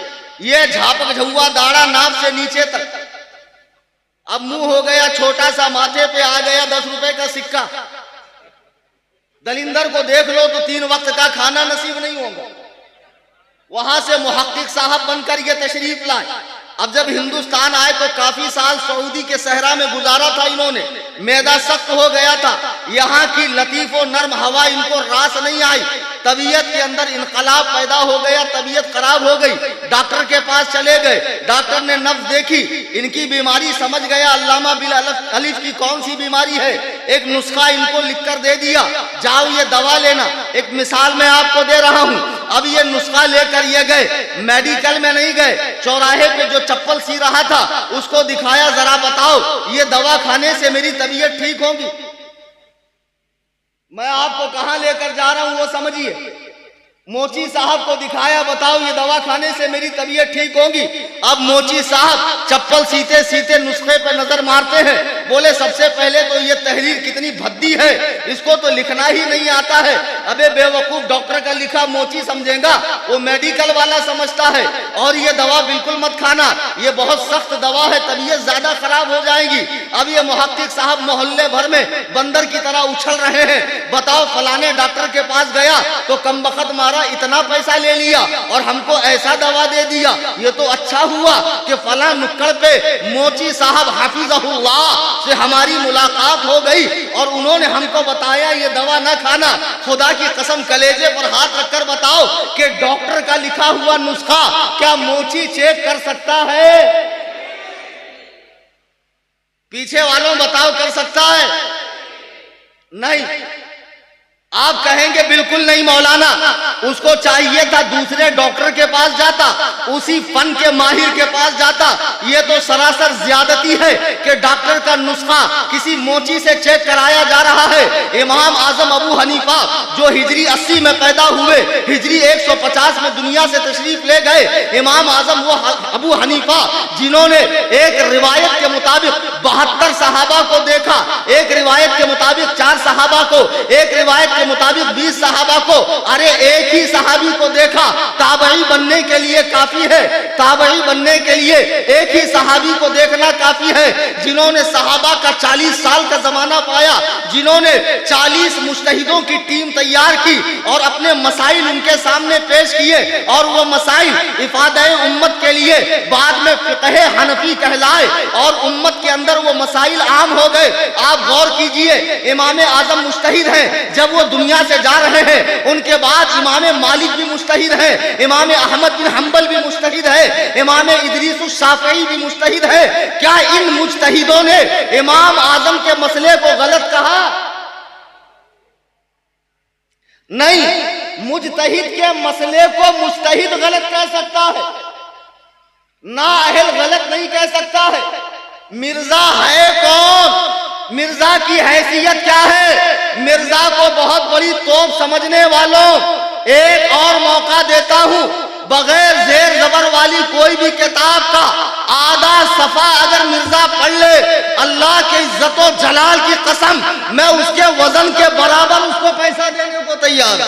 ये झापक झुआ दाढ़ा नाक से नीचे तक, अब मुंह हो गया छोटा सा, माथे पे आ गया 10 रुपए का सिक्का। दलिंदर को देख लो तो 3 वक्त का खाना नसीब नहीं होगा। वहां से मुहक्किक साहब बनकर ये तशरीफ लाए। अब जब हिंदुस्तान आए तो काफी साल सऊदी के सहरा में गुजारा था इन्होंने, मैदा सख्त हो गया था, यहाँ की लतीफ और नर्म हवा इनको रास नहीं आई, तबीयत के अंदर इनकलाब पैदा हो गया, तबीयत खराब हो गई। डॉक्टर के पास चले गए, डॉक्टर ने नब्ज देखी, इनकी बीमारी समझ गया अल्लामा बिल अलिफ की कौन सी बीमारी है। एक नुस्खा इनको लिखकर दे दिया, जाओ ये दवा लेना। एक मिसाल मैं आपको दे रहा हूँ। अब ये नुस्खा लेकर ये गए, मेडिकल में नहीं गए, चौराहे पे जो चप्पल सी रहा था उसको दिखाया, जरा बताओ ये दवा खाने से मेरी तबीयत ठीक होगी। मैं आपको कहां लेकर जा रहा हूं वो समझिए। मोची साहब को दिखाया, बताओ ये दवा खाने से मेरी तबीयत ठीक होगी। अब मोची साहब चप्पल सीते सीते नुस्खे पे नजर मारते हैं, बोले सबसे पहले तो ये तहरीर कितनी भद्दी है, इसको तो लिखना ही नहीं आता है। अबे बेवकूफ, डॉक्टर का लिखा मोची समझेगा, वो मेडिकल वाला समझता है। और ये दवा बिल्कुल मत खाना, ये बहुत सख्त दवा है, तबीयत ज्यादा खराब हो जाएगी। अब ये मुहक्किक साहब मोहल्ले भर में बंदर की तरह उछल रहे हैं, बताओ फलाने डॉक्टर के पास गया तो कमबख्त मारा, इतना पैसा ले लिया और हमको ऐसा दवा दे दिया। ये तो अच्छा हुआ कि फला नुक्कड़ पे मोची साहब हाफिज़हुल्लाह से हमारी मुलाकात हो गई और उन्होंने हमको बताया ये दवा ना खाना। खुदा की कसम, कलेजे पर हाथ रखकर बताओ कि डॉक्टर का लिखा हुआ नुस्खा क्या मोची चेक कर सकता है? पीछे वालों बताओ, कर सकता है? नहीं। आप कहेंगे बिल्कुल नहीं मौलाना, उसको चाहिए था दूसरे डॉक्टर के पास जाता, उसी फन के माहिर के पास जाता। ये तो सरासर ज्यादती है कि डॉक्टर का नुस्खा किसी मोची से चेक कराया जा रहा है। इमाम आजम अबू हनीफा जो हिजरी 80 में पैदा हुए, हिजरी 150 में दुनिया से तशरीफ ले गए, इमाम आजम वो अबू हनीफा जिन्होंने एक रिवायत के मुताबिक 72 सहाबा को देखा, एक रिवायत के मुताबिक 4 सहाबा को, एक रिवायत के मुताबिक 20 सहाबा को। अरे एक ही सहाबी को देखा, ताबई बनने के लिए काफी है, ताबई बनने के लिए एक ही सहाबी को देखना काफी है, जिन्होंने सहाबा का 40 साल का जमाना पाया, जिन्होंने 40 मुज्तहिदों की टीम तैयार की और अपने मसाइल उनके सामने पेश किए, और वो मसाइल इफादे उम्मत के लिए बाद में फिक़हे हनफी कहलाए और उम्मत के अंदर वो मसाइल आम हो गए। आप गौर कीजिए, इमाम आजम मुज्तहिद हैं, जब वो दुनिया से जा रहे हैं उनके बाद इमाम मालिक भी मुज्तहिद है, इमाम अहमद बिन हंबल भी मुज्तहिद है, इमाम इदरीस शाफई भी मुज्तहिद है। क्या इन मुज्तहिदों ने इमाम आजम के मसले को गलत कहा? नहीं, मुज्तहिद के मसले को मुज्तहिद गलत कह सकता है, नाअहल गलत नहीं कह सकता है। मिर्जा है कौन? मिर्जा की हैसियत क्या है? मिर्जा को बहुत बड़ी तोप समझने वालों, एक और मौका देता हूं, बगैर जेर जबर वाली कोई भी किताब का आधा सफा अगर मिर्जा पढ़ ले, अल्लाह के इज्जत और जलाल की कसम, मैं उसके वजन के बराबर उसको पैसा देने को तैयार।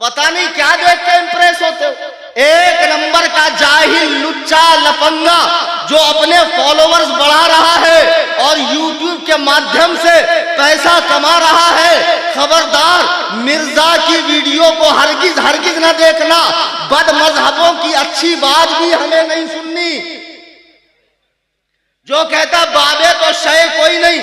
पता नहीं क्या देख के इंप्रेस होते हो। एक नंबर का जाहिल, लुच्चा, लफंगा जो अपने फॉलोअर्स बढ़ा रहा है और यूट्यूब के माध्यम से पैसा कमा रहा है। खबरदार, मिर्जा की वीडियो को हरगिज हरगिज न देखना। बद मजहबों की अच्छी बात भी हमें नहीं सुननी। जो कहता बाबे तो शय कोई नहीं,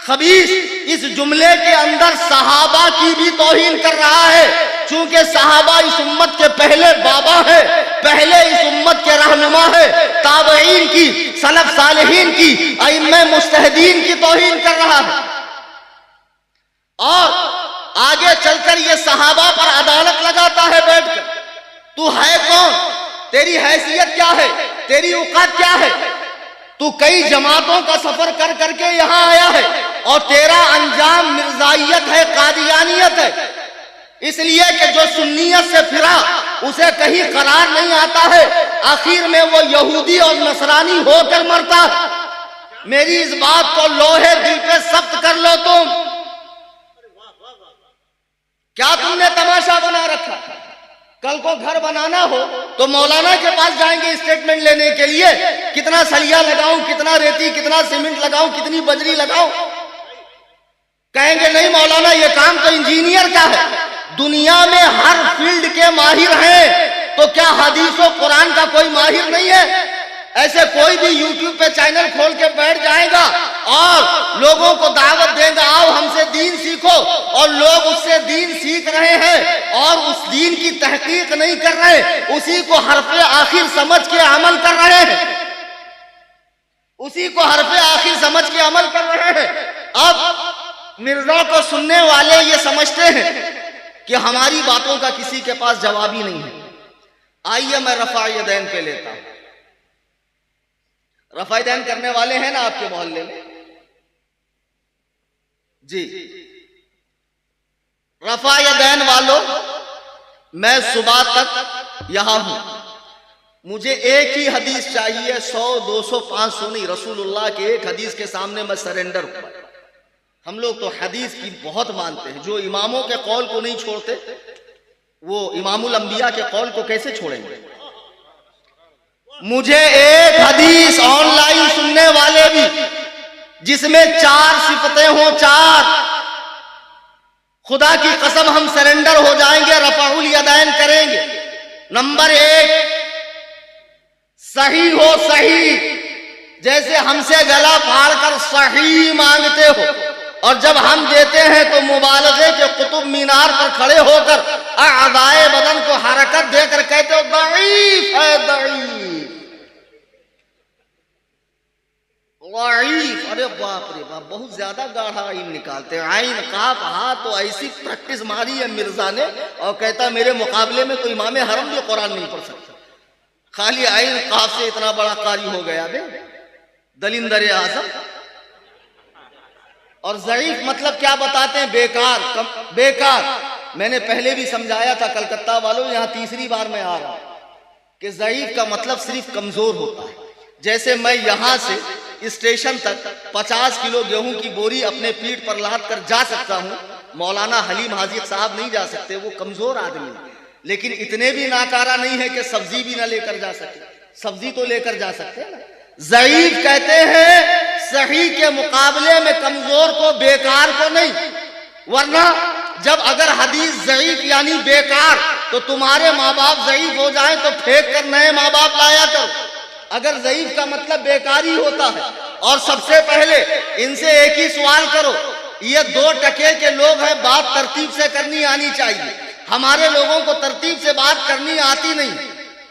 खबीस इस जुमले के अंदर सहाबा की भी तौहीन कर रहा है। चूंकि सहाबा इस उम्मत के पहले बाबा है, पहले इस उम्मत के रहनुमा है, ताबईन की, सलफ सालिहीन की, अइम्मे मुज्तहिदीन की तौहीन कर रहा है। और आगे चलकर ये सहाबा पर अदालत लगाता है बैठकर। तू है कौन? तेरी हैसियत क्या है, तेरी औकात क्या है? तू कई जमातों का सफर कर करके यहां आया है और तेरा अंजाम मिर्जाइयत है, कादियानियत है। इसलिए कि जो सुन्नियत से फिरा उसे कहीं करार नहीं आता है, आखिर में वो यहूदी और नसरानी होकर मरता है। मेरी इस बात को लोहे दिल पे सख्त कर लो तुम। क्या तुमने तमाशा बना रखा? कल को घर बनाना हो तो मौलाना के पास जाएंगे स्टेटमेंट लेने के लिए, कितना सलिया लगाऊं, कितना रेती, कितना सीमेंट लगाऊं, कितनी बजरी लगाऊं। कहेंगे नहीं मौलाना, ये काम तो इंजीनियर का है। दुनिया में हर फील्ड के माहिर हैं, तो क्या हदीस और कुरान का कोई माहिर नहीं है? ऐसे कोई भी यूट्यूब पे चैनल खोल के बैठ जाएगा और लोगों को दावत देगा, आओ हमसे दीन सीखो, और लोग उससे दीन सीख रहे हैं और उस दीन की तहकीक नहीं कर रहे, उसी को हरफे आखिर समझ के अमल कर रहे हैं, उसी को हरफे आखिर समझ के अमल कर रहे हैं। अब मिर्जा को सुनने वाले ये समझते हैं कि हमारी बातों का किसी के पास जवाब ही नहीं है। आइए मैं रफा यदैन पे लेता हूं। रफा यदैन करने वाले हैं ना आपके मोहल्ले में? जी, रफा यदैन वालों, मैं सुबह तक यहां हूं। मुझे एक ही हदीस चाहिए, 100, 200, 500 नहीं, रसूलुल्लाह के एक हदीस के सामने मैं सरेंडर हुआ। हम लोग तो हदीस की बहुत मानते हैं। जो इमामों के कौल को नहीं छोड़ते, वो इमामुल अंबिया के कौल को कैसे छोड़ेंगे? मुझे एक हदीस ऑनलाइन सुनने वाले भी जिसमें 4 सिफतें हो, 4, खुदा की कसम हम सरेंडर हो जाएंगे, रफाउल यदैन करेंगे। नंबर 1, सही हो, सही, जैसे हमसे गला फाड़कर सही मांगते हो, और जब हम देते हैं तो मुबालगे के कुतुब मीनार पर खड़े होकर अज़ाए बदन को हरकत देकर कहते हो दईफ है, दईफ, दईफ। अरे बाप रे बाप, बहुत ज्यादा गाढ़ा आइन निकालते हैं। आइन काफ हा तो ऐसी प्रैक्टिस मारी है मिर्जा ने, और कहता मेरे मुकाबले में तो इमाम हरम भी कुरान नहीं पढ़ सकता, खाली आइन काफ से इतना बड़ा कारी हो गया बे, दलिंदर आजम। और ज़ईफ मतलब क्या बताते हैं? बेकार, बेकार। मैंने पहले भी समझाया था कलकत्ता वालों, यहां तीसरी बार मैं आ रहा हूं कि ज़ईफ का मतलब सिर्फ कमजोर होता है। जैसे मैं यहां से स्टेशन तक 50 किलो गेहूं की बोरी अपने पीठ पर लाद कर जा सकता हूं, मौलाना हलीम हाजिर साहब नहीं जा सकते, वो कमजोर आदमी है। लेकिन इतने भी नाकारा नहीं है कि सब्जी भी ना लेकर जा सके, सब्जी तो लेकर जा सकते हैं ना। ज़ईफ कहते हैं सही के मुकाबले में कमजोर को, बेकार को नहीं। वरना जब अगर हदीस ज़ईफ यानी बेकार, तो तुम्हारे माँ बाप ज़ईफ हो जाएं तो फेंक कर नए माँ बाप लाया करो। अगर ज़ईफ का मतलब बेकारी होता है, और सबसे पहले इनसे एक ही सवाल करो, ये 2 टके के लोग हैं, बात तरतीब से करनी आनी चाहिए। हमारे लोगों को तरतीब से बात करनी आती नहीं।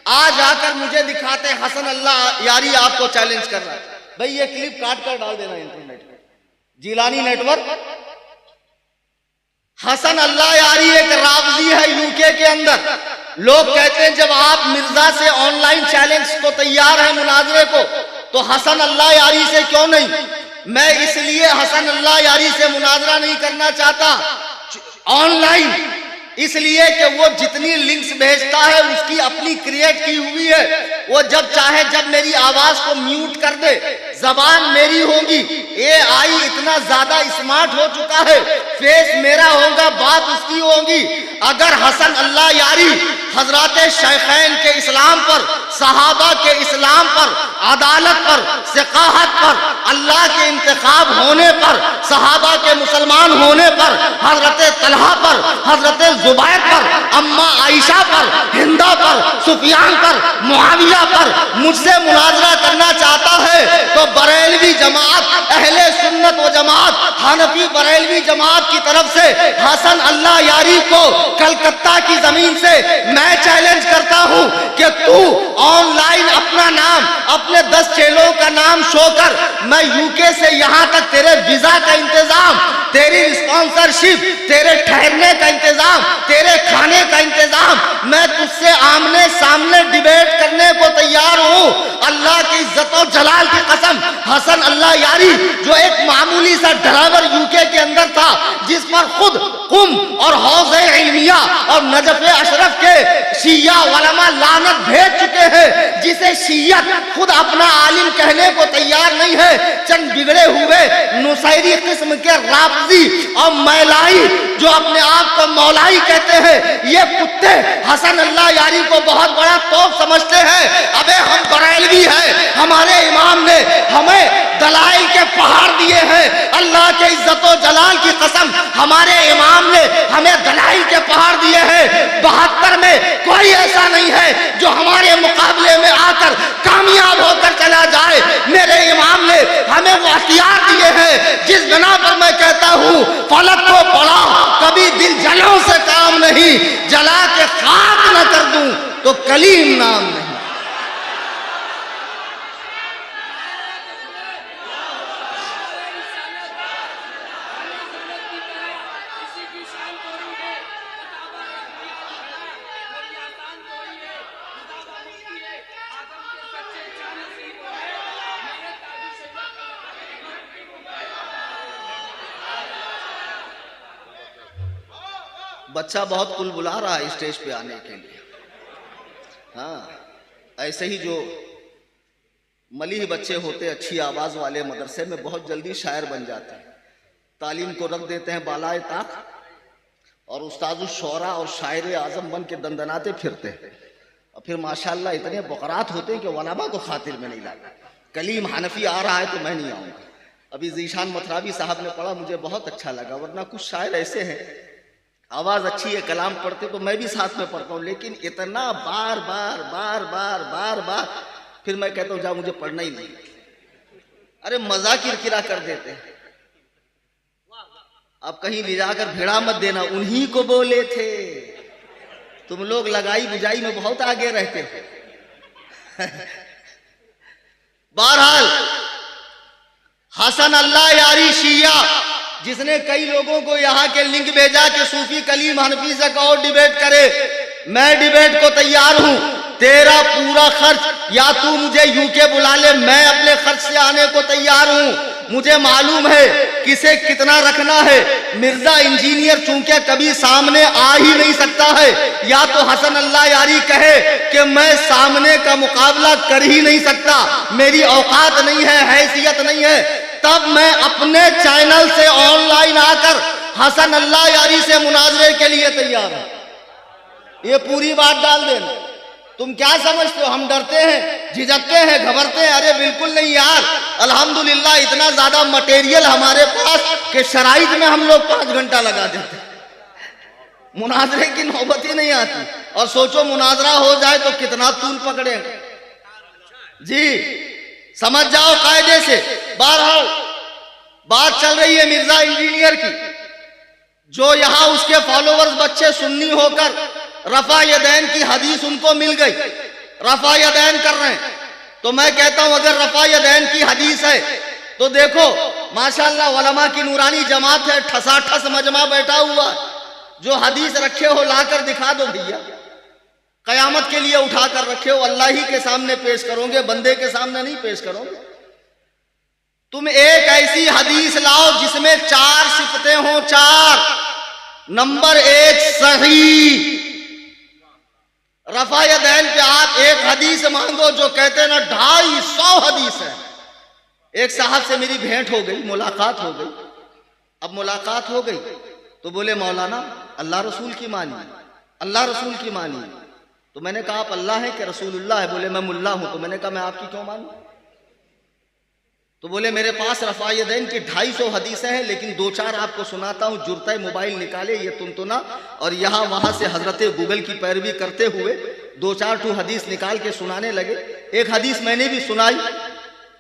आज आकर मुझे दिखाते हैं हसन अल्लाह यारी आपको चैलेंज कर रहा है। भाई ये क्लिप काट कर डाल देना इंटरनेट पे, जिलानी नेटवर्क। हसन अल्लाह यारी एक रावजी है यूके के अंदर। लोग कहते हैं जब आप मिर्जा से ऑनलाइन चैलेंज को तैयार है मुनाजरे को, तो हसन अल्लाह यारी से क्यों नहीं? मैं इसलिए हसन अल्लाह यारी से मुनाजरा नहीं करना चाहता ऑनलाइन, इसलिए कि वो जितनी लिंक्स भेजता है उसकी अपनी क्रिएट की हुई है। वो जब चाहे जब मेरी आवाज को म्यूट कर दे, जबान मेरी होगी। AI इतना ज्यादा स्मार्ट हो चुका है, फेस मेरा होगा, बात उसकी होगी। अगर हसन अल्लाह यारी हजरत शेखैन के इस्लाम पर, सहाबा के इस्लाम पर, अदालत पर, सिकाहत पर, अल्लाह के इंतखाब होने पर, सहाबा के मुसलमान होने पर, हजरत तलहा पर, हजरत जुबैर पर, अम्मा आयशा पर, हिंदा पर, सुफियान पर, मुआविया पर मुझसे मुनाजरा करना चाहता है, तो बरेलवी जमात, अहले सुन्नत व जमात, हनफी बरेलवी जमात की तरफ से हसन अल्लाह यारी को कलकत्ता की जमीन से मैं चैलेंज करता हूं कि तू ऑनलाइन अपना नाम, अपने 10 चेलों का नाम शो कर, मैं यूके से यहाँ तक तेरे वीजा का इंतजाम, तेरी स्पॉन्सरशिप, तेरे ठहरने का इंतजाम, तेरे खाने का इंतजाम, मैं तुझसे आमने सामने डिबेट करने को तैयार हूँ। अल्लाह की इज्जत और जलाल की कसम, हसन अल्लाह यारी जो एक मामूली सा ड्राइवर यूके के अंदर था, जिस पर खुद कुम और हौज़े इल्मिया और नजफ़ अशरफ के शिया उलमा लानत भेज चुके हैं, जिसे शियत खुद अपना आलिम कहने को तैयार नहीं है, चंद बिगड़े हुए नुसैरी किस्म के राफजी और मैलाई जो अपने आप को मौलाई कहते हैं, ये कुत्ते हसन अल्लाह यारी को बहुत बड़ा तोप समझते हैं। अबे हम बरेलवी हैं, हमारे इमाम ने हमें दलाइल के पहाड़ दिए हैं। अल्लाह के इज्जत और जलाल की कसम, हमारे इमाम ने हमें दलाइल के पहाड़ दिए हैं। 72 में कोई ऐसा नहीं है जो हमारे मुकाबले में आकर कामयाब होकर चला जाए। मेरे इमाम ने हमें वो हथियार दिए हैं जिस बिना पर मैं कहता हूँ फलक को पढ़ा, कभी दिल जलों से काम नहीं, जला के खाक न कर दूं तो कलीम नाम नहीं। बच्चा बहुत कुल बुला रहा है स्टेज पे आने के लिए। हाँ, ऐसे ही जो मलीह बच्चे होते अच्छी आवाज वाले मदरसे में बहुत जल्दी शायर बन जाते हैं, तालीम को रख देते हैं बालाए ताक और उस्तादुल शोरा और शायर आजम बन के दंदनाते फिरते हैं, और फिर माशाल्लाह इतने बकरात होते हैं कि वलामा को खातिर में नहीं लाता। कलीम हनफी आ रहा है तो मैं नहीं आऊँगा। अभी जीशान मथरावी साहब ने पढ़ा, मुझे बहुत अच्छा लगा, वरना कुछ शायर ऐसे हैं आवाज अच्छी है, कलाम पढ़ते तो मैं भी साथ में पढ़ता हूँ, लेकिन इतना बार बार बार बार बार बार फिर मैं कहता हूँ जा मुझे पढ़ना ही नहीं। अरे मजा किरकिरा कर देते हैं। अब कहीं ले जाकर भेड़ा मत देना, उन्हीं को बोले थे, तुम लोग लगाई बुझाई में बहुत आगे रहते हो। बहरहाल हसन अल्लाह यारी शिया जिसने कई लोगों को यहाँ के लिंक भेजा कि सूफी कलीम हनफी से कहो डिबेट करे, मैं डिबेट को तैयार हूँ। तेरा पूरा खर्च या तू मुझे यूके बुला ले, मैं अपने खर्च से आने को तैयार हूँ। मुझे मालूम है किसे कितना रखना है। मिर्जा इंजीनियर चूंकि कभी सामने आ ही नहीं सकता है, या तो हसन अल्लाह यारी कहे कि मैं सामने का मुकाबला कर ही नहीं सकता, मेरी औकात नहीं है, हैसियत नहीं है, तब मैं अपने चैनल से ऑनलाइन आकर हसन अल्लाह यारी से मुनाजरे के लिए तैयार हूं। ये पूरी बात डाल देना। तुम क्या समझते हो हम डरते हैं, झिझकते हैं, घबरते हैं? अरे बिल्कुल नहीं यार, अल्हम्दुलिल्लाह इतना ज्यादा मटेरियल हमारे पास कि शराइत में हम लोग 5 घंटा लगा देते, मुनाजरे की नौबत ही नहीं आती। और सोचो मुनाजरा हो जाए तो कितना तूल पकड़ेगा जी, समझ जाओ कायदे से। बहरहाल बात चल रही है मिर्जा इंजीनियर की, जो यहां उसके फॉलोवर्स बच्चे सुन्नी होकर रफा यदैन की हदीस उनको मिल गई, रफा यदैन कर रहे हैं। तो मैं कहता हूं अगर रफा यदैन की हदीस है तो देखो माशाअल्लाह उलमा की नूरानी जमात है, ठसाठस मजमा बैठा हुआ, जो हदीस रखे हो लाकर दिखा दो भैया, कयामत के लिए उठा कर रखे हो, अल्लाह ही के सामने पेश करोगे, बंदे के सामने नहीं पेश करोगे। तुम एक ऐसी हदीस लाओ जिसमें 4 सिफतें हो, 4। नंबर 1 सही। रफा यदैन पे आप एक हदीस मांगो जो कहते हैं ना 250 हदीस है। एक साहब से मेरी भेंट हो गई, मुलाकात हो गई। अब मुलाकात हो गई तो बोले मौलाना अल्लाह रसूल की मानिए, अल्लाह रसूल की मानिए। तो मैंने कहा आप अल्लाह है कि रसूलुल्लाह है? बोले मैं मुल्ला हूं। तो मैंने कहा मैं आपकी क्यों मानूं? तो बोले मेरे पास रफा यदैन की 250 हदीसें हैं, लेकिन 2-4 आपको सुनाता हूं। जुर्ता मोबाइल निकाले ये तुनतुना और यहाँ वहां से हजरत गूगल की पैरवी करते हुए 2-4 हदीस निकाल के सुनाने लगे। एक हदीस मैंने भी सुनाई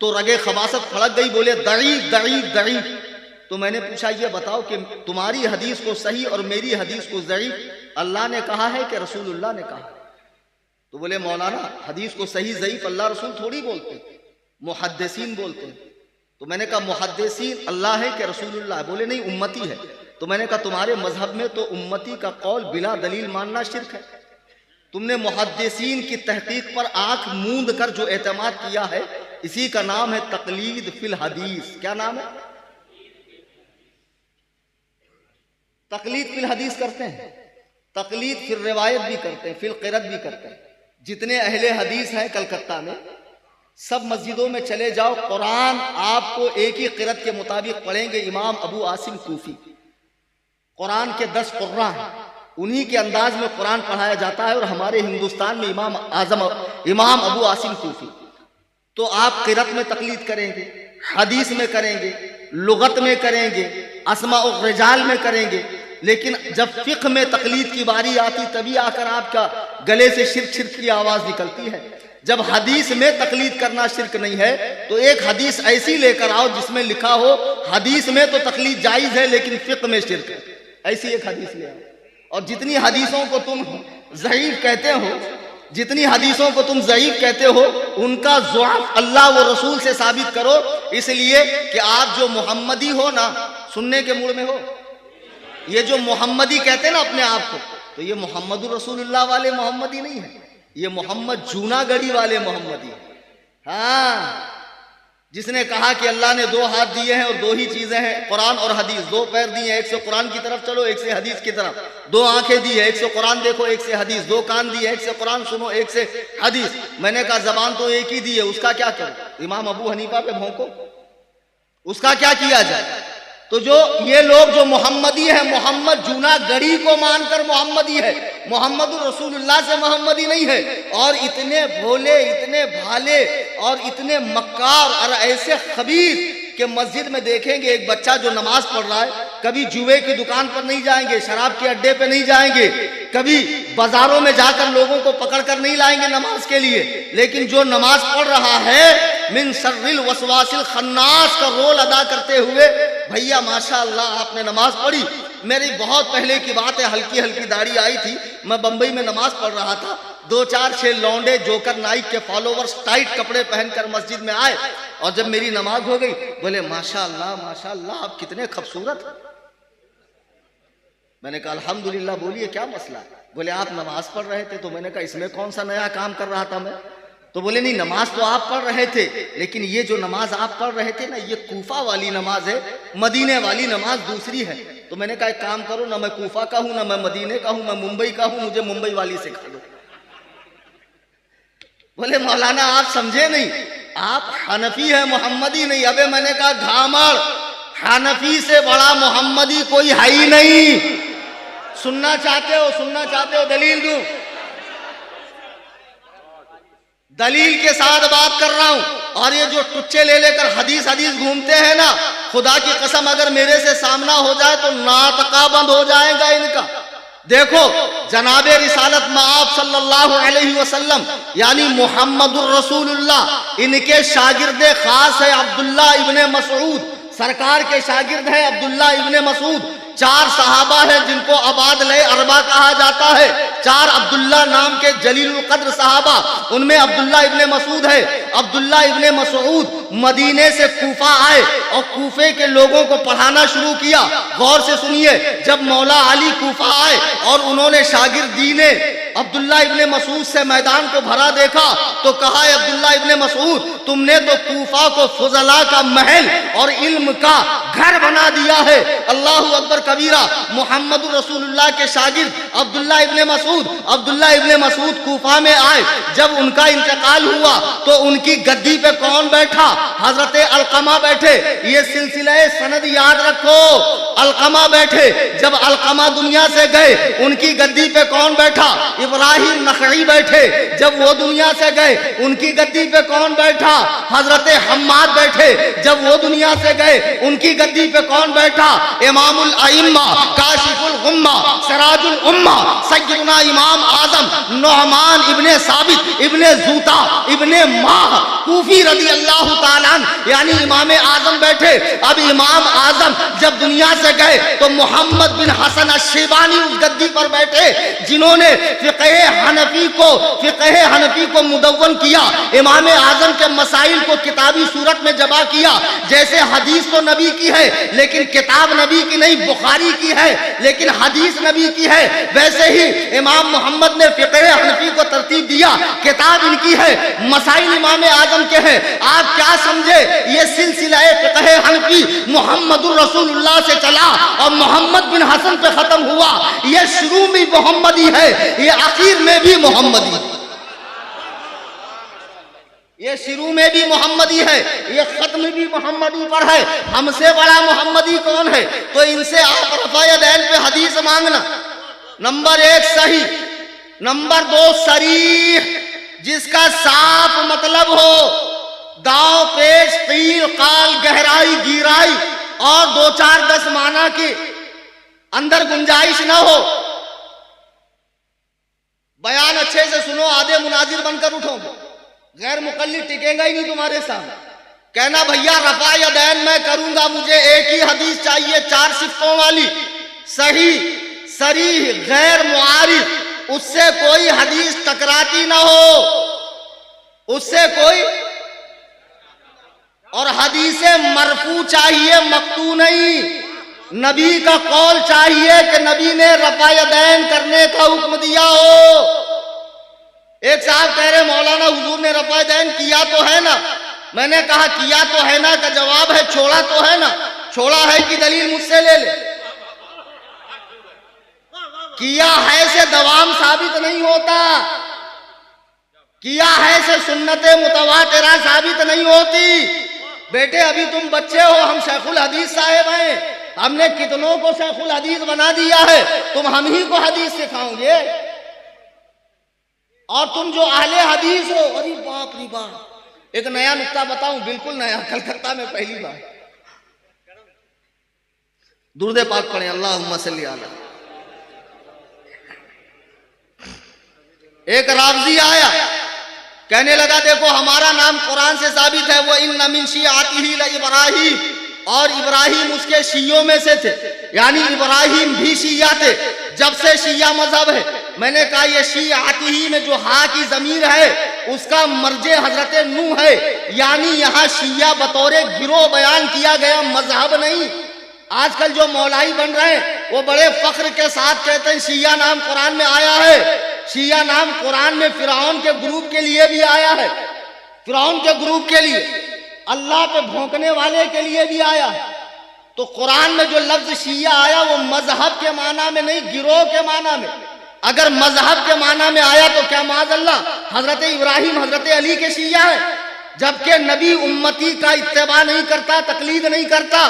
तो रगे खबासत फड़क गई, बोले दईफ दईफ दईफ। तो मैंने पूछा ये बताओ कि तुम्हारी हदीस को सही और मेरी हदीस को ज़ईफ अल्लाह ने कहा है कि रसूलुल्लाह ने कहा? तो बोले मौलाना हदीस को सही ज़ईफ अल्लाह रसूल थोड़ी बोलते, मुहद्दिसीन बोलते हैं। तो मैंने कहा मुहद्दिसीन अल्लाह है कि रसूलुल्लाह? बोले नहीं, उम्मती है। तो मैंने कहा तुम्हारे मजहब में तो उम्मती का कौल बिला दलील मानना शिर्क है। तुमने मुहद्दिसीन की तहकीक पर आंख मूंद कर जो एतमाद किया है, इसी का नाम है तकलीद फिल हदीस। क्या नाम है? तकलीद फिल हदीस करते हैं, तकलीद फिर रिवायत भी करते हैं, फिर क़िरत भी करते हैं। जितने अहले हदीस हैं कलकत्ता में, सब मस्जिदों में चले जाओ, कुरान आपको एक ही क़िरत के मुताबिक पढ़ेंगे। इमाम अबू आसिम कूफी, कुरान के 10 कुर्रा हैं, उन्हीं के अंदाज में कुरान पढ़ाया जाता है। और हमारे हिंदुस्तान में इमाम आजम इमाम अबू आसिम कूफी। तो आप क़िरत में तकलीद करेंगे, हदीस में करेंगे, लुगत में करेंगे, अस्मा और रिजाल में करेंगे, लेकिन जब फ़िक़्ह में तकलीद की बारी आती तभी आकर आपका गले से शिर्क शिर्क की आवाज़ निकलती है। जब हदीस में तकलीद करना शिर्क नहीं है तो एक हदीस ऐसी लेकर आओ जिसमें लिखा हो हदीस में तो तकलीद जायज़ है लेकिन फ़िक़्ह में शिर्क है, ऐसी एक हदीस ले आओ। और जितनी हदीसों को तुम ज़ईफ़ कहते हो, जितनी हदीसों को तुम ज़ईफ़ कहते हो, उनका ज़ुआफ़ अल्लाह व रसूल से साबित करो। इसलिए कि आप जो मोहम्मदी हो ना, सुनने के मूड में हो, ये जो मोहम्मदी कहते हैं ना अपने आप को, तो ये मोहम्मदुर रसूलुल्लाह वाले मोहम्मदी नहीं है, ये मोहम्मद जूनागढ़ी वाले मोहम्मदी है। हाँ, जिसने कहा कि अल्लाह ने 2 हाथ दिए हैं और 2 ही चीजें हैं, कुरान और हदीस। 2 पैर दिए हैं, एक से कुरान की तरफ चलो, एक से हदीस की तरफ। 2 आंखें दी है, एक से कुरान देखो, एक से हदीस। 2 कान दिए, एक से कुरान सुनो, एक से हदीस। मैंने कहा जबान तो एक ही दी है, उसका क्या करो? इमाम अबू हनीफा पे भौंको, उसका क्या किया जाए? तो जो ये लोग जो मोहम्मदी है, मोहम्मद जूनागढ़ी को मानकर मोहम्मदी है, मोहम्मद रसूलुल्लाह से मोहम्मदी नहीं है। और इतने भोले, इतने भाले और इतने मक्कार और ऐसे खबीस कि मस्जिद में देखेंगे एक बच्चा जो नमाज पढ़ रहा है, कभी जुए की दुकान पर नहीं जाएंगे, शराब के अड्डे पे नहीं जाएंगे, कभी बाजारों में जाकर लोगों को पकड़ कर नहीं लाएंगे नमाज के लिए, लेकिन जो नमाज पढ़ रहा है मिन शर्रिल वसवासिल खन्नास का रोल अदा करते हुए, भैया माशाअल्लाह आपने नमाज पढ़ी। मेरी बहुत पहले की बात है, हल्की हल्की दाढ़ी आई थी, मैं बंबई में नमाज पढ़ रहा था। 2-4-6 लौंडे जोकर नाइक के फॉलोवर्स टाइट कपड़े पहनकर मस्जिद में आए और जब मेरी नमाज हो गई बोले माशाअल्लाह माशाअल्लाह आप कितने खूबसूरत हैं। मैंने कहा अल्हम्दुलिल्लाह। बोलिए क्या मसला है? बोले आप नमाज पढ़ रहे थे। तो मैंने कहा इसमें कौन सा नया काम कर रहा था मैं? तो बोले नहीं, नमाज तो आप पढ़ रहे थे, लेकिन ये जो नमाज आप पढ़ रहे थे ना, ये कूफा वाली नमाज है, मदीने वाली नमाज दूसरी है। तो मैंने कहा एक काम करो ना, मैं कूफा का हूं, ना मैं मदीने का हूं, मैं मुंबई का हूं, मुझे मुंबई वाली सिखा दो। बोले मौलाना आप समझे नहीं, आप हनफी है, मोहम्मदी नहीं। अबे मैंने कहा घामड़, हनफी से बड़ा मोहम्मदी कोई है ही नहीं। सुनना चाहते हो? सुनना चाहते हो? दलील दूं? दलील के साथ बात कर रहा हूं। और ये जो टुच्चे ले लेकर हदीस हदीस घूमते हैं ना, खुदा की कसम अगर मेरे से सामना हो जाए तो नाटका बंद हो जाएगा इनका। देखो जनाबे रिसालत मआब सल्लल्लाहु अलैहि वसल्लम यानी मुहम्मदुर रसूलुल्लाह, इनके शागिर्द खास है अब्दुल्ला इब्ने मसऊद। सरकार के शागिर्द है अब्दुल्ला इब्ने मसऊद। 4 सहाबा है जिनको अबादले अरबा कहा जाता है। 4 अब्दुल्ला नाम के जलीलुल कद्र सहाबा, उनमें अब्दुल्ला इब्ने मसूद है। अब्दुल्ला इब्ने मसूद मदीने से कूफा आए और कूफे के लोगों को पढ़ाना शुरू किया। गौर से सुनिए, जब मौला अली कूफा आए और उन्होंने शागिर्दी ने अब्दुल्ला इब्ने मसूद से मैदान को भरा देखा तो कहा अब्दुल्ला इब्ने मसूद, तुमने तो कूफा को फुजला का महल और इल्म का घर बना दिया है। अल्लाहु अकबर कबीरा। मोहम्मद रसूलुल्लाह के शागिर्द अब्दुल्ला इब्ने मसूद कूफा में आए। जब उनका इंतकाल हुआ तो उनकी गद्दी पे कौन बैठा? हजरत अलकमा बैठे। ये सिलसिला सनद याद रखो, अलकमा बैठे। जब अलकमा दुनिया से गए उनकी गद्दी पे कौन बैठा? इब्राहिम नखई बैठे। जब वो दुनिया से गए उनकी गद्दी पे कौन बैठा? हजरत हम्माद बैठे। जब वो दुनिया से गए उनकी गद्दी पे कौन बैठा? इमामुल अइम्मा, काशिफुल गुम्मा, सिराजुल उम्मा, सय्यदुना इमाम आजम नौमान इब्ने साबित इब्ने जूता इब्ने माह कूफी रदी अल्लाह ताला यानी इमाम आजम बैठे। अब इमाम आजम जब दुनिया से गए तो मोहम्मद बिन हसन अश्शैबानी उस गद्दी पर बैठे जिन्होंने फिक़ह हनफी को मुदव्वन किया, इमाम आजम के मसाइल को किताबी सूरत में जमा किया। जैसे हदीस तो नबी की है लेकिन किताब नबी की नहीं, बुखारी की है लेकिन हदीस नबी की है, वैसे ही इमाम मोहम्मद ने फिक़ह हनफी को तरतीब दिया, किताब इनकी है, मसाइल इमाम आजम के हैं। आप क्या समझे, ये सिलसिला फिक़ह हनफी मुहम्मदुर रसूलुल्लाह से चला और मोहम्मद बिन हसन पे खत्म हुआ। ये शुरू में मोहम्मदी है, ये आखिर में भी मोहम्मदी, ये शुरू में भी मोहम्मदी है, ये खत्म भी मोहम्मदी पर है। हमसे बड़ा मोहम्मदी कौन है? तो इनसे आप रफ़ा दैन पे हदीस मांगना। नंबर 1 सही, नंबर 2 सरीह, जिसका साफ मतलब हो, दाव पेश कील काल गहराई गिराई और 2 4 10 माना के अंदर गुंजाइश ना हो। बयान अच्छे से सुनो, आधे मुनाजिर बनकर उठोगे, गैर मुकल्लिद टिकेगा ही नहीं तुम्हारे सामने। कहना भैया रफ़ा यदैन मैं करूंगा, मुझे एक ही हदीस चाहिए 4 सिफ्तों वाली, सही सरीह गैर मुआरिफ, उससे कोई हदीस टकराती ना हो, उससे कोई, और हदीसे मरफू चाहिए, मक्तू नहीं। नबी का कौल चाहिए कि नबी ने रफ़ा यदैन करने का हुक्म दिया हो। एक साहब कह रहे मौलाना हुजूर ने रफ़ा यदैन किया तो है ना? मैंने कहा किया तो है ना का जवाब है छोड़ा तो है ना। छोड़ा है कि दलील मुझसे ले ले। किया है से दवाम साबित नहीं होता, किया है से सुन्नते मुतवातिरा साबित नहीं होती। बेटे अभी तुम बच्चे हो, हम शेखुल हदीस साहेब हैं, हमने कितनों को शेखुल हदीस बना दिया है, तुम हम ही को हदीस सिखाओगे। और तुम जो अहले हदीस हो, अरे बाप रे बाप, एक नया नुक्ता बताऊं, बिल्कुल नया, कलकत्ता में पहली बार। दुरूद पाक पढ़े, अल्लाहुम्मा सल्ली अला। एक रावजी आया, कहने लगा देखो हमारा नाम कुरान से साबित है, वो इन मिन शियातिही ल इब्राहीम, और इब्राहिम उसके शियों में से थे, यानी इब्राहिम भी शिया थे, जब से शिया मजहब है। मैंने कहा ये शियातिही में जो हा की जमीर है उसका मर्जे हजरत नूह है, यानी यहाँ शिया बतौरे गिरोह बयान किया गया, मजहब नहीं। आजकल जो मौलाई बन रहे हैं वो बड़े फख्र के साथ कहते हैं शिया नाम कुरान में आया है। शिया नाम कुरान में फिरौन के ग्रुप के लिए भी आया है, फिरौन के ग्रुप के लिए, अल्लाह पे भौंकने वाले के लिए भी आया है। तो कुरान में जो लफ्ज शिया आया वो मजहब के माना में नहीं, गिरोह के माना में। अगर मजहब के माना में आया तो क्या माज़अल्लाह हजरत इब्राहिम हजरत अली के शिया है, जबकि नबी उम्मती का इत्तेबा नहीं करता, तकलीद नहीं करता,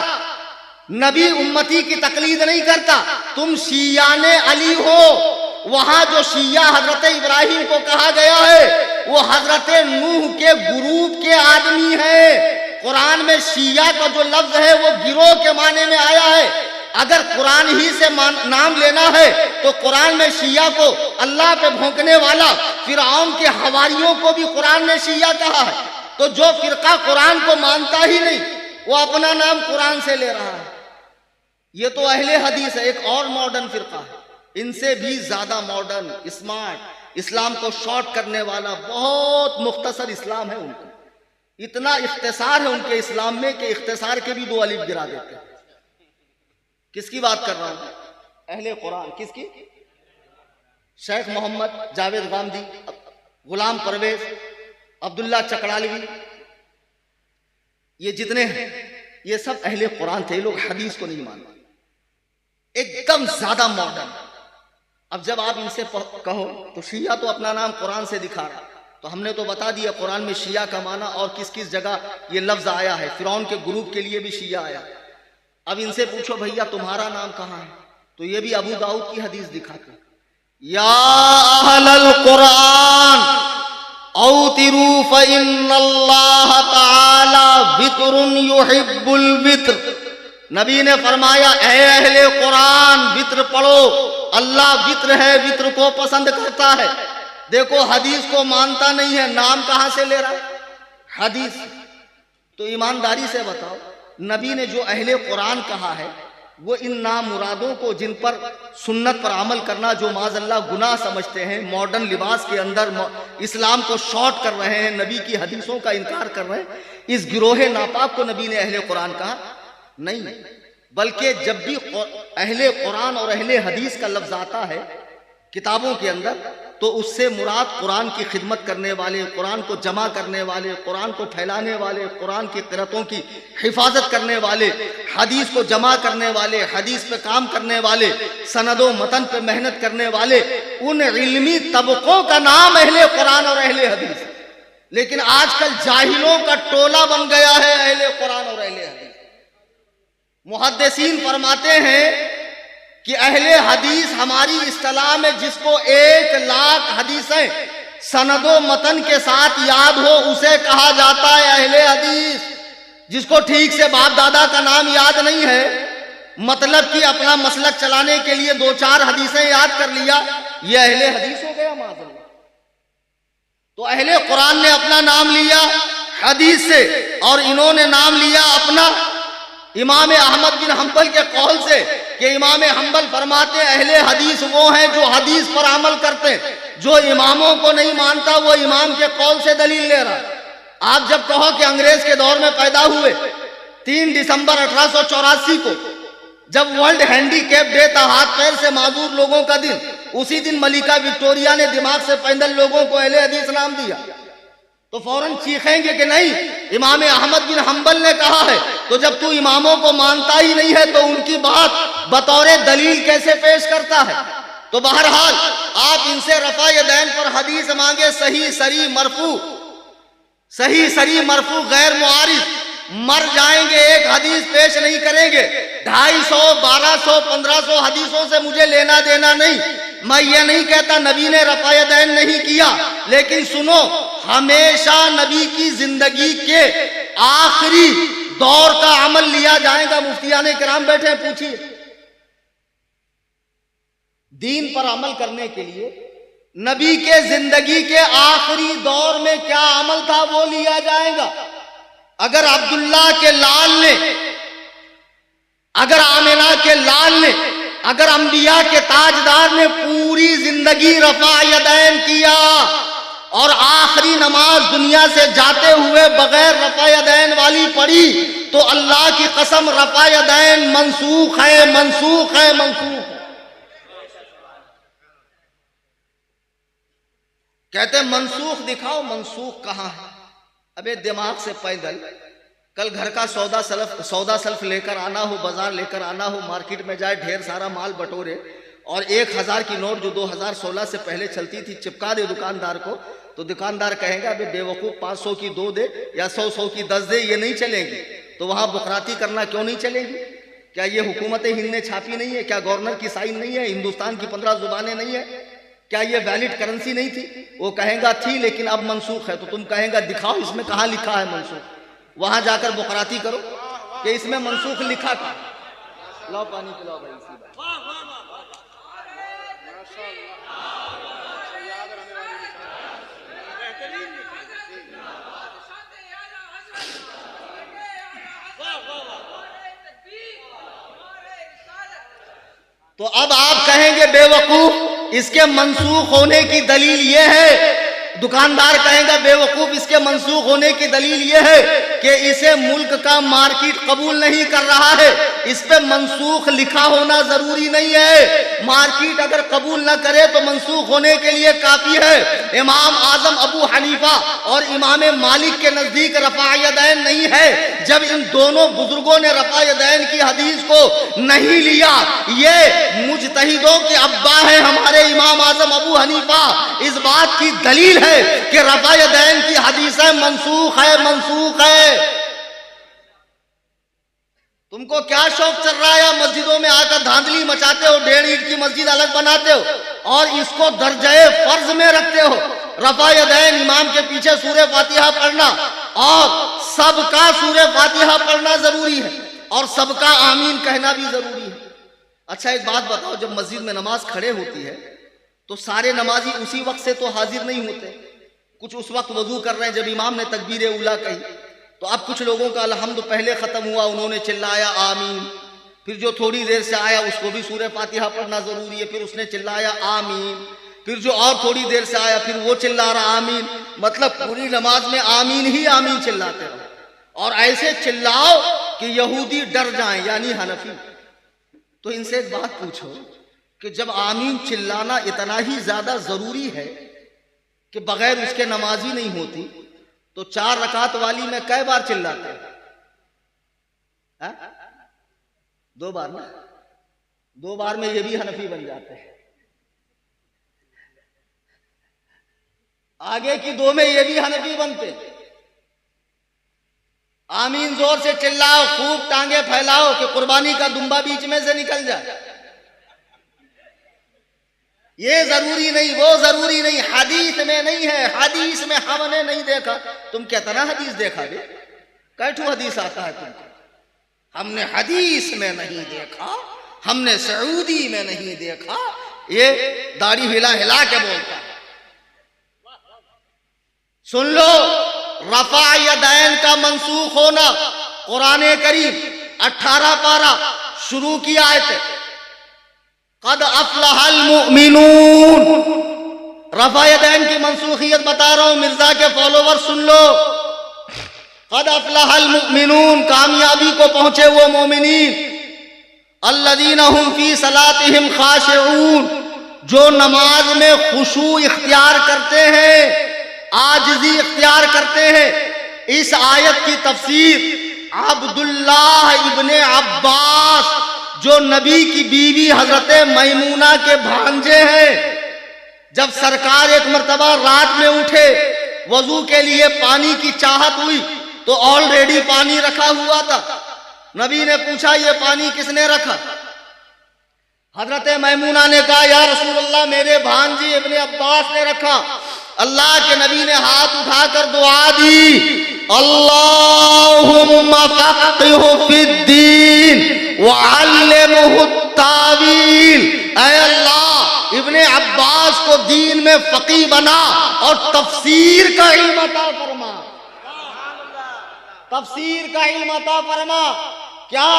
नबी उम्मती की तकलीद नहीं करता। तुम शियाने अली हो, वहां जो शिया हजरत इब्राहिम को कहा गया है वो हजरत नूह के ग्रुप के आदमी है। कुरान में शिया का जो लफ्ज है वो गिरोह के माने में आया है। अगर कुरान ही से नाम लेना है तो कुरान में शिया को अल्लाह पे भौंकने वाला फिरौन के हवारियों को भी कुरान ने शिया कहा है। तो जो फिरका कुरान को मानता ही नहीं वो अपना नाम कुरान से ले रहा है। ये तो अहले हदीस है। एक और मॉडर्न फिरका है, इनसे भी ज्यादा मॉडर्न, स्मार्ट, इस्लाम को शॉर्ट करने वाला, बहुत मुख्तसर इस्लाम है उनका। इतना इख्तिसार है उनके इस्लाम में कि इख्तिसार के भी 2 अलिफ गिरा देते हैं। किसकी बात कर रहा हूं? अहले कुरान। किसकी? शेख मोहम्मद जावेद गांधी, गुलाम परवेज, अब्दुल्ला चकड़ालवी, ये जितने हैं ये सब अहले कुरान थे। ये लोग हदीस को नहीं मानते, एकदम ज्यादा मॉडर्न। अब जब आप इनसे कहो तो शिया तो अपना नाम कुरान से दिखा रहा, तो हमने तो बता दिया कुरान में शिया का माना और किस किस जगह ये लफ्ज आया है। फिरौन के ग्रुप के लिए भी शिया आया। अब इनसे पूछो भैया तुम्हारा नाम कहाँ है, तो ये भी अबू दाऊद की हदीस दिखाते, या अहलल कुरान औतिरू फ़इन्नल्लाह तआला वित्रुन युहिब्बुल वित्र। नबी ने फरमाया ऐ अहले कुरान वित्र पढ़ो, अल्लाह वित्र है, वित्र को पसंद करता है। देखो हदीस को मानता नहीं है, नाम कहां से ले रहा है? हदीस। तो ईमानदारी से बताओ, नबी ने जो अहले कुरान कहा है वो इन नामुरादों को, जिन पर सुन्नत पर अमल करना जो माज़अल्लाह गुनाह समझते हैं, मॉडर्न लिबास के अंदर इस्लाम को शॉर्ट कर रहे हैं, नबी की हदीसों का इनकार कर रहे हैं, इस गिरोह नापाक को नबी ने अहले कुरान कहा नहीं। बल्कि जब भी अहले कुरान और अहले हदीस का लफ्ज आता है किताबों के अंदर, तो उससे मुराद कुरान की खिदमत करने वाले, कुरान को जमा करने वाले, कुरान को फैलाने वाले, कुरान की क़िरातों की हिफाजत करने वाले, हदीस को जमा करने वाले, हदीस पे काम करने वाले, सनदो मतन पे मेहनत करने वाले, उन इल्मी तबकों का नाम अहले कुरान और अहले हदीस। लेकिन आजकल जाहिलों का टोला बन गया है अहले कुरान और अहले हदीस। मुहद्दिसीन फरमाते हैं कि अहले हदीस हमारी इस्तिलाह में जिसको 1,00,000 हदीसें सनदो मतन के साथ याद हो उसे कहा जाता है अहले हदीस। जिसको ठीक से बाप दादा का नाम याद नहीं है, मतलब कि अपना मसलक चलाने के लिए 2-4 हदीसें याद कर लिया, ये अहले हदीस हो गया माज़अल्लाह। तो अहले कुरान ने अपना नाम लिया हदीस से, और इन्होंने नाम लिया अपना इमाम अहमद बिन हम्बल के कौल से कि इमाम हम्बल फरमाते अहले हदीस वो हैं जो हदीस पर अमल करते हैं, जो इमामों को नहीं मानता वो इमाम के कौल से दलील ले रहा है। आप जब कहो कि अंग्रेज के दौर में पैदा हुए, 3 दिसंबर 1884 को जब वर्ल्ड हैंडीकैप डे था, हाथ पैर से माजूर लोगों का दिन, उसी दिन मलिका विक्टोरिया ने दिमाग से पैदल लोगों को अहले हदीस नाम दिया, तो फौरन चीखेंगे कि नहीं इमाम अहमद बिन हम्बल ने कहा है। तो जब तू इमामों को मानता ही नहीं है तो उनकी बात बतौरे दलील कैसे पेश करता है? तो बहरहाल आप इनसे रफा यदैन पर हदीस मांगे, सही सरी मरफू गैर मुआरिज, मर जाएंगे, एक हदीस पेश नहीं करेंगे। 250, 1200, 1500 हदीसों से मुझे लेना देना नहीं। मैं ये नहीं कहता नबी ने रफा यदैन नहीं किया, लेकिन सुनो, हमेशा नबी की जिंदगी के आखिरी दौर का अमल लिया जाएगा। मुफ्तियाने किराम बैठे हैं, पूछिए दीन पर अमल करने के लिए नबी के जिंदगी के आखिरी दौर में क्या अमल था वो लिया जाएगा। अगर अब्दुल्ला के लाल ने, अगर आमिना के लाल ने, अगर अंबिया के ताजदार ने पूरी जिंदगी रफा यदैन किया और आखिरी नमाज दुनिया से जाते हुए बगैर रफा यदैन वाली पढ़ी, तो अल्लाह की कसम रफा यदैन मनसूख है, मनसूख है, मनसूख है। कहते मनसूख दिखाओ, मनसूख कहां है? अबे दिमाग से पैदल कल घर का सौदा सल्फ लेकर आना हो, बाजार लेकर आना हो, मार्केट में जाए, ढेर सारा माल बटोरे और 1000 की नोट जो 2016 से पहले चलती थी चिपका दे दुकानदार को, तो दुकानदार कहेगा अबे बेवकूफ़ 500 की 2 दे या 100 की 10 दे, ये नहीं चलेगी। तो वहाँ बुकराती करना क्यों नहीं चलेगी? क्या ये हुकूमत हिंद ने छापी नहीं है? क्या गवर्नर की साइन नहीं है? हिंदुस्तान की 15 जुबानें नहीं है? क्या ये वैलिड करेंसी नहीं थी? वो कहेगा थी लेकिन अब मनसूख है। तो तुम कहेगा दिखाओ इसमें कहाँ लिखा है मनसूख, वहां जाकर बुकराती करो कि इसमें मनसूख लिखा था। लाओ पानी पिलाओ भाई। इसी बात तो अब आप कहेंगे बेवकूफ, इसके मनसूख होने की दलील ये है। दुकानदार कहेगा बेवकूफ, इसके मनसूख होने की दलील यह है कि इसे मुल्क का मार्केट कबूल नहीं कर रहा है, इस पे मनसूख लिखा होना जरूरी नहीं है। मार्केट अगर कबूल न करे तो मनसूख होने के लिए काफी है। इमाम आजम अबू हनीफा और इमाम मालिक के नजदीक रफा यदैन नहीं है। जब इन दोनों बुजुर्गों ने रफा यदैन की हदीस को नहीं लिया, ये मुजतहिदों के अब्बा है हमारे इमाम आजम अबू हनीफा, इस बात की दलील है कि रफा यदैन की हदीसें मनसूख है, मनसूख है। तुमको क्या शौक चल रहा है? मस्जिदों में आकर धांधली मचाते हो, 1.5 ईंट की मस्जिद अलग बनाते हो और इसको दर्जे फर्ज में रखते हो। रफा यदैन इमाम के पीछे सूरे फातिहा पढ़ना और सबका सूरे फातिहा पढ़ना जरूरी है और सबका आमीन कहना भी जरूरी है। अच्छा एक बात बताओ, जब मस्जिद में नमाज खड़े होती है तो सारे नमाजी उसी वक्त से तो हाजिर नहीं होते, कुछ उस वक्त वजू कर रहे हैं जब इमाम ने तकबीर उला कही, तो अब कुछ लोगों का अलहम्द पहले ख़त्म हुआ, उन्होंने चिल्लाया आमीन। फिर जो थोड़ी देर से आया उसको भी सूरह फातिहा पढ़ना ज़रूरी है, फिर उसने चिल्लाया आमीन। फिर जो और थोड़ी देर से आया फिर वो चिल्ला रहा आमीन। मतलब पूरी नमाज में आमीन ही आमीन चिल्लाते रहो, और ऐसे चिल्लाओ कि यहूदी डर जाएं, यानी हनफी। तो इनसे एक बात पूछो कि जब आमीन चिल्लाना इतना ही ज्यादा जरूरी है कि बगैर उसके नमाज ही नहीं होती, तो 4 रकात वाली में कई बार चिल्लाते हैं? 2 बार ना? 2 बार में ये भी हनफी बन जाते हैं। आगे की 2 में ये भी हनफी बनते हैं। आमीन जोर से चिल्लाओ, खूब टांगे फैलाओ कि कुर्बानी का दुम्बा बीच में से निकल जाए। ये जरूरी नहीं, वो जरूरी नहीं, हदीस में नहीं है। हदीस में हमने नहीं देखा। तुम कितना हदीस देखा बे? कैठू हदीस आता है तुमको? हमने हदीस में नहीं देखा, हमने सऊदी में नहीं देखा। ये दाढ़ी हिला हिला के बोलता है। सुन लो, रफा यदैन का मंसूख होना, कुरान करीम 18 पारा शुरू की आयत है, कद अफलहल मुमिनून। रफा यदैन की मंसूखियत बता रहा हूं, मिर्जा के फॉलोवर सुन लो। कद अफलहल मुमिनून, कामयाबी को पहुंचे वो मोमिनीन, अल्लज़ीना हुम फी सलातिहिम खाशिऊन, जो नमाज में खुशू इख्तियार करते हैं, आजिज़ी इख्तियार करते हैं। इस आयत की तफसीर अब्दुल्लाह इब्ने अब्बास, जो नबी की बीवी हजरत मैमूना के भांजे हैं, जब सरकार एक मर्तबा रात में उठे, वजू के लिए पानी की चाहत हुई, तो ऑलरेडी पानी रखा हुआ था। नबी ने पूछा ये पानी किसने रखा? हजरत मैमूना ने कहा या रसूलल्लाह, मेरे भांजी इब्ने अब्बास ने रखा। अल्लाह के नबी ने हाथ उठाकर दुआ दी, अल्लाहुम्मा फक़्हिहु फिद्दीन व अल्लिमहु तावील। ऐ अल्लाह, इब्ने अब्बास को दीन में फकीह बना और तफसीर का इल्म अता फरमा। तफसीर का इल्म अता फरमा। क्या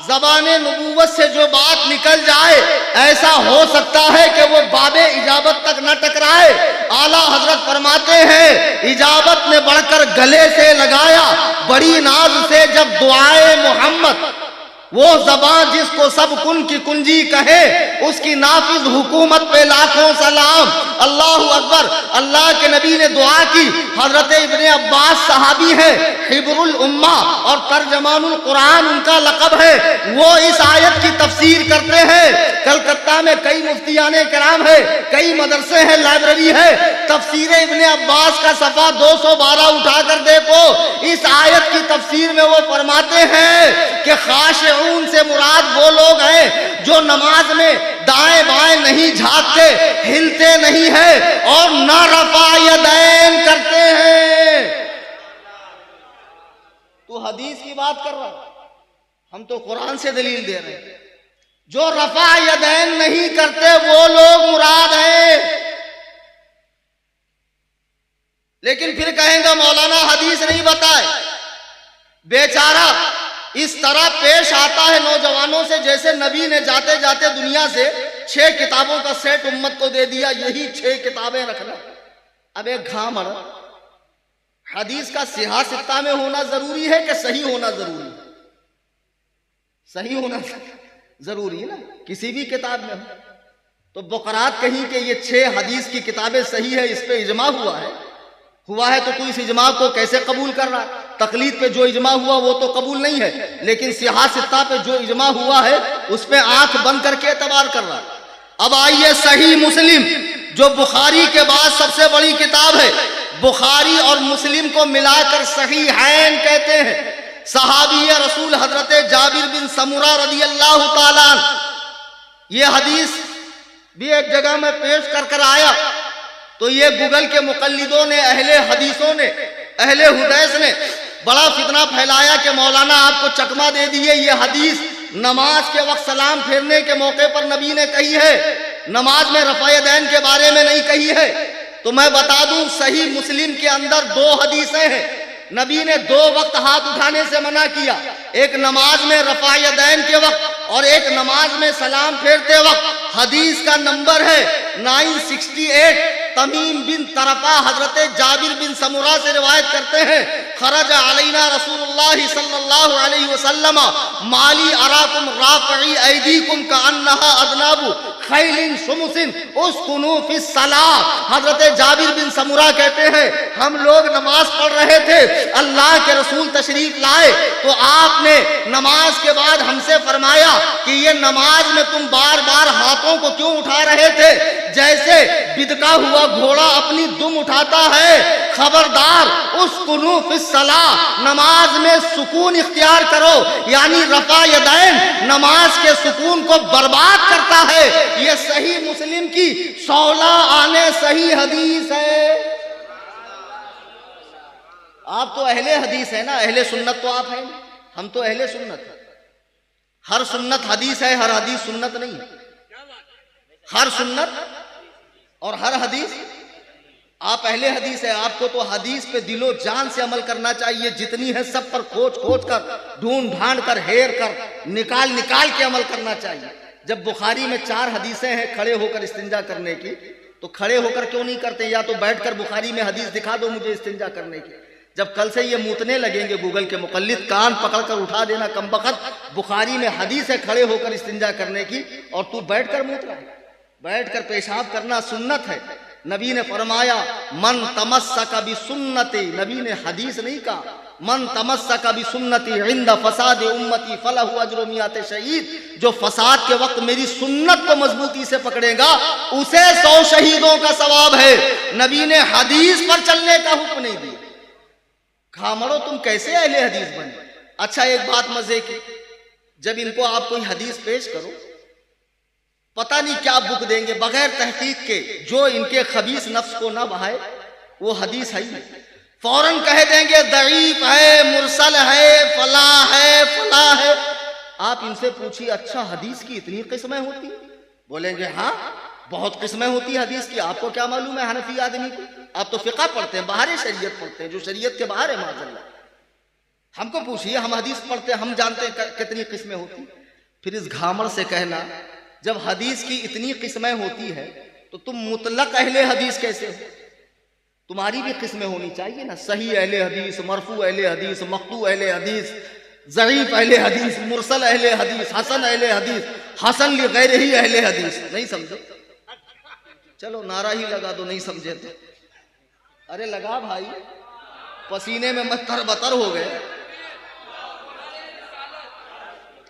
ज़बाने नबूवत से जो बात निकल जाए, ऐसा हो सकता है कि वो बाबे इजाबत तक न टकराए? आला हजरत फरमाते हैं, इजाबत ने बढ़कर गले से लगाया बड़ी नाज से जब दुआए मोहम्मद। वो ज़बान जिसको सब कुन की कुंजी कहे, उसकी नाफिज हुकूमत पे लाखों सलाम। अल्लाहु अकबर। अल्लाह के नबी ने दुआ की। हजरत इब्ने अब्बास सहाबी है, हिब्रुल उम्मा और तर्जमानुल कुरान उनका लक़ब है। वो इस आयत की तफसीर करते हैं। कलकत्ता में कई मुफ्तियाने किराम है, कई मदरसे हैं, लाइब्रेरी है। तफसीर इब्ने अब्बास का सफ़ा 212 उठाकर देखो। इस आयत की तफसीर में वो फरमाते हैं कि खाशिऊन से मुराद वो लोग हैं जो नमाज में दाएं बाएं नहीं झांकते, हिलते नहीं है और न रफा यदैन करते हैं। तू हदीस की बात कर रहा, हम तो कुरान से दलील दे रहे हैं। जो रफा यदैन नहीं करते वो लोग मुराद हैं। लेकिन फिर कहेंगे मौलाना हदीस नहीं बताए। बेचारा इस तरह पेश आता है नौजवानों से जैसे नबी ने जाते जाते दुनिया से 6 किताबों का सेट उम्मत को दे दिया, यही 6 किताबें रखना। अब एक घामड़, हदीस का सियासत्ता में होना जरूरी है कि सही होना जरूरी है? सही होना जरूरी है ना, किसी भी किताब में। तो बुकरात कहीं कि ये 6 हदीस की किताबें सही है, इस पे इजमा हुआ है तो तू इस इजमा को कैसे कबूल कर रहा है? तकलीद पे जो इजमा हुआ वो तो कबूल नहीं है, लेकिन सियासत्ता पे जो इजमा हुआ है उस पे आंख बंद करके एतबार कर रहा है। अब आइए सही मुस्लिम, जो बुखारी के बाद सबसे बड़ी किताब है। बुखारी और मुस्लिम को मिलाकर सहीहैन कहते हैं। सहाबी रसूल हजरत जाबिर बिन समुरा रदी अल्लाह ताला ये हदीस भी एक जगह में पेश कर आया, तो ये गूगल के मुकल्लिदों ने, अहले हदीसों ने, अहले हुदैस ने बड़ा फितना फैलाया कि मौलाना आपको चकमा दे दिए, ये हदीस नमाज के वक्त सलाम फेरने के मौके पर नबी ने कही है, नमाज में रफ़ा यदैन के बारे में नहीं कही है। तो तो मैं बता दूं सही मुस्लिम के अंदर 2 हदीसें हैं। नबी ने 2 वक्त हाथ उठाने से मना किया, एक नमाज में रफ़ा यदैन के वक्त और एक नमाज में सलाम फेरते वक्त। हदीस का नंबर है 968। तमीम बिन तरफा हजरत जाबिर बिन समुरा से रिवायत करते हैं, खरज अलैना रसूलुल्लाह सल्लल्लाहु अलैहि वसल्लम माली अराकुम राफ़ई ऐदीकुम कअन्नहा अज़नाबु खैलिन शुमुसिन उस्कुनू फिस सलाह। हजरत जाबिर बिन समुरा कहते हैं हम लोग नमाज पढ़ रहे थे, अल्लाह के रसूल तशरीफ लाए तो आपने नमाज के बाद हमसे फरमाया कि ये नमाज में तुम बार बार हाथों को क्यों उठा रहे थे, जैसे बिदका हुआ घोड़ा अपनी दुम उठाता है। खबरदार, उस्कुनू फिस सलाह, नमाज में सुकून इख्तियार करो, यानी रफ़ा यदैन नमाज के सुकून को बर्बाद करता है। ये सही मुस्लिम की 16 आने सही हदीस है। आप तो अहले हदीस है ना, अहले सुन्नत तो आप हैं, हम तो अहले सुन्नत है। हर सुन्नत हदीस है, हर हदीस सुन्नत नहीं है। हर सुन्नत और हर हदीस आप अहले हदीस है। आपको तो हदीस पे दिलो जान से अमल करना चाहिए, जितनी है सब पर खोज खोज कर, ढूंढ ढांड कर, हेर कर, निकाल निकाल के अमल करना चाहिए। जब बुखारी में 4 हदीसें हैं खड़े होकर इस्तिंजा करने की, तो खड़े होकर क्यों नहीं करते? या तो बैठकर बुखारी में हदीस दिखा दो मुझे इस्तिंजा करने की। जब कल से ये मूतने लगेंगे गूगल के मुकल्लिद, कान पकड़कर उठा देना कमबख्त, बुखारी में हदीस है खड़े होकर इस्तिंजा करने की और तू बैठकर मूत रहा है। बैठकर पेशाब करना सुन्नत है। नबी ने फरमाया मन तमस्सका बिसुन्नती, नबी ने हदीस नहीं कहा, मन तमस्सका बिसुन्नती इंद फसाद उम्मती फलहु अज्रु मियात शहीद। जो फसाद के वक्त मेरी सुन्नत को मजबूती से पकड़ेगा उसे 100 शहीदों का सवाब है। नबी ने हदीस पर चलने का हुक्म नहीं दिया। खामड़ो तुम कैसे अहले हदीस बने? अच्छा एक बात मजे की, जब इनको आप कोई हदीस पेश करो, पता नहीं क्या बुक देंगे बगैर तहकीक के, जो इनके खबीस नफ्स को ना बहाए वो हदीस है ही नहीं। फौरन कह देंगे दईफ है, मुरसल है, फला है, फला है। आप इनसे पूछिए अच्छा हदीस की इतनी किस्में होती हैं? बोलेंगे हाँ बहुत किस्में होती है हदीस की। आपको क्या मालूम है हनफी आदमी को? आप तो फिक़ा पढ़ते हैं, बाहर शरीयत पढ़ते हैं, जो शरीयत के बाहर है माज़अल्लाह। हमको पूछिए, हम हदीस पढ़ते हैं, हम जानते हैं कितनी किस्में होती। फिर इस घामड़ से कहना जब हदीस की इतनी किस्में होती है तो तुम मुतलक अहले हदीस कैसे हो? तुम्हारी भी किस्में होनी चाहिए ना, सही अहले हदीस, मरफू अहले हदीस, मक़तू अहले हदीस, ज़ईफ़ अहले हदीस, मुरसल अहले हदीस, हसन अहले हदीस, हसन li गैरिही अहले हदीस। नहीं समझे? चलो नारा ही लगा दो, नहीं समझे तो। अरे लगा भाई, पसीने में मत तरबतर हो गए।